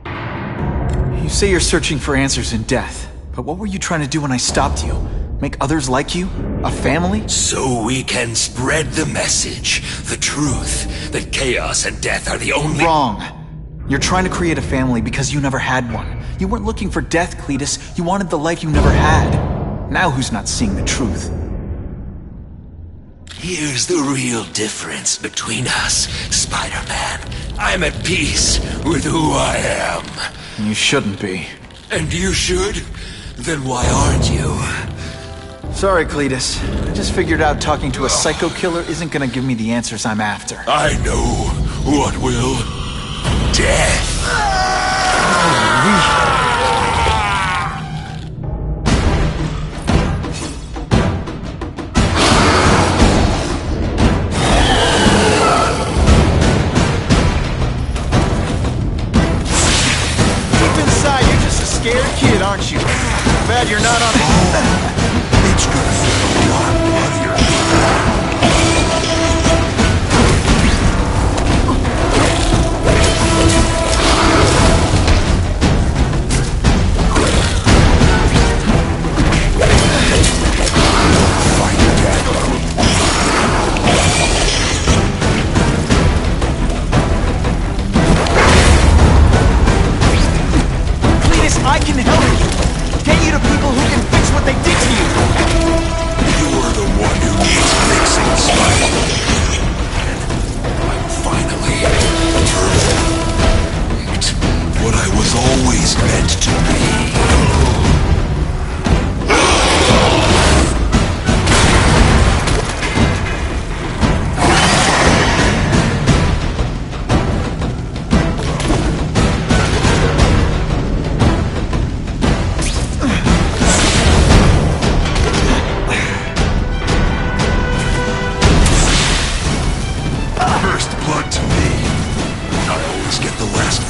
You say you're searching for answers in death, but what were you trying to do when I stopped you? Make others like you? A family? So we can spread the message, the truth, that chaos and death are the only— Wrong. You're trying to create a family because you never had one. You weren't looking for death, Cletus. You wanted the life you never had. Now who's not seeing the truth? Here's the real difference between us, Spider-Man. I'm at peace with who I am. You shouldn't be. And you should? Then why aren't you? Sorry, Cletus. I just figured out talking to a psycho killer isn't gonna give me the answers I'm after. I know what will. Death. Deep inside, you're just a scared kid, aren't you? Bad you're not on it. It's gonna feel a lot bloodier. I can help you! Get you to people who can fix what they did to you! You're the one who needs fixing, Spider. I'm finally perfect. What I was always meant to be.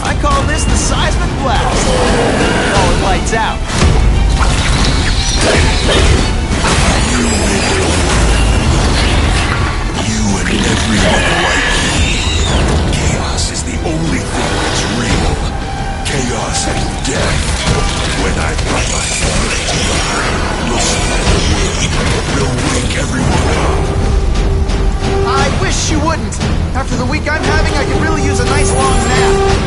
I call this the seismic blast. Oh, it lights out. You and everyone like me. Chaos is the only thing that's real. Chaos and death. When I put my foot to the ground, we'll split the world. We'll wake everyone up. I wish you wouldn't. After the week I'm having, I could really use a nice long nap.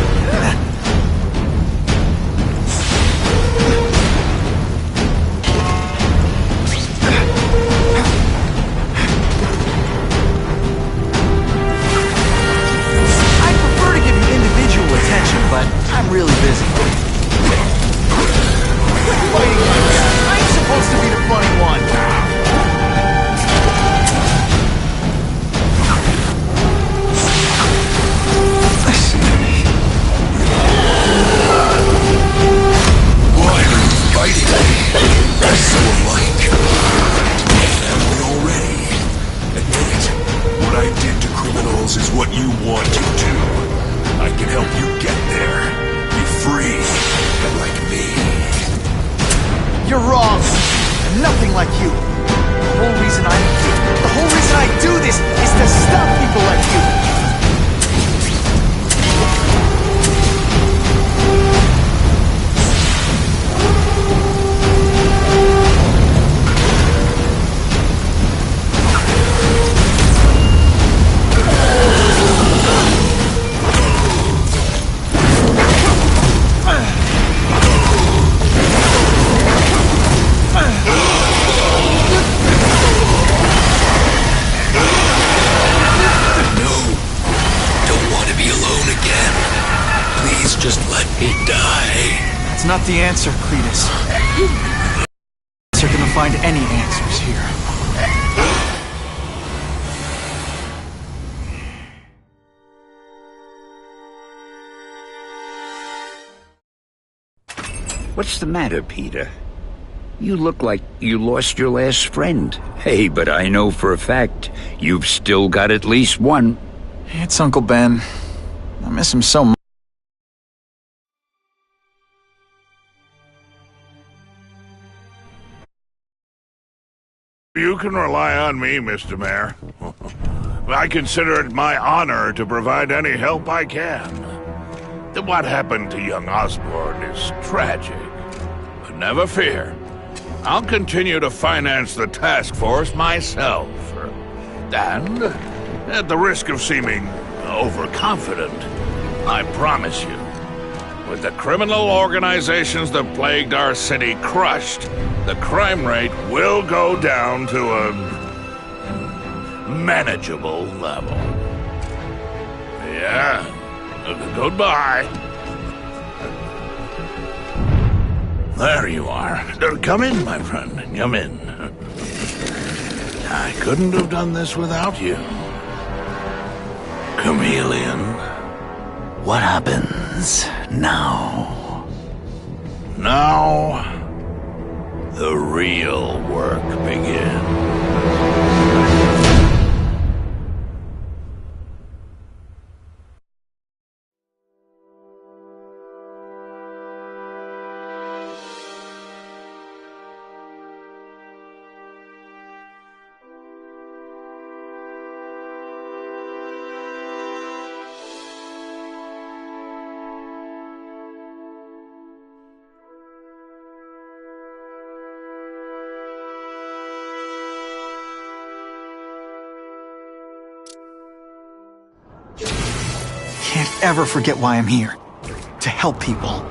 I'd prefer to give you individual attention, but I'm really busy. Quit fighting like that. I'm supposed to be the funny one. Is what you want to do. I can help you get there. If free, like me. You're wrong. I'm nothing like you. The whole reason I do this is to stop people like you. Just let me die. That's not the answer, Cletus. You're gonna find any answers here. What's the matter, Peter? You look like you lost your last friend. Hey, but I know for a fact you've still got at least one. It's Uncle Ben. I miss him so much. You can rely on me, Mr. Mayor. I consider it my honor to provide any help I can. What happened to young Osborn is tragic. But never fear. I'll continue to finance the task force myself. And, at the risk of seeming overconfident, I promise you, with the criminal organizations that plagued our city crushed, the crime rate will go down to a manageable level. Yeah. Goodbye. There you are. Come in, my friend. Come in. I couldn't have done this without you. Chameleon. What happens now? Now, the real work begins. Can't ever forget why I'm here. To help people.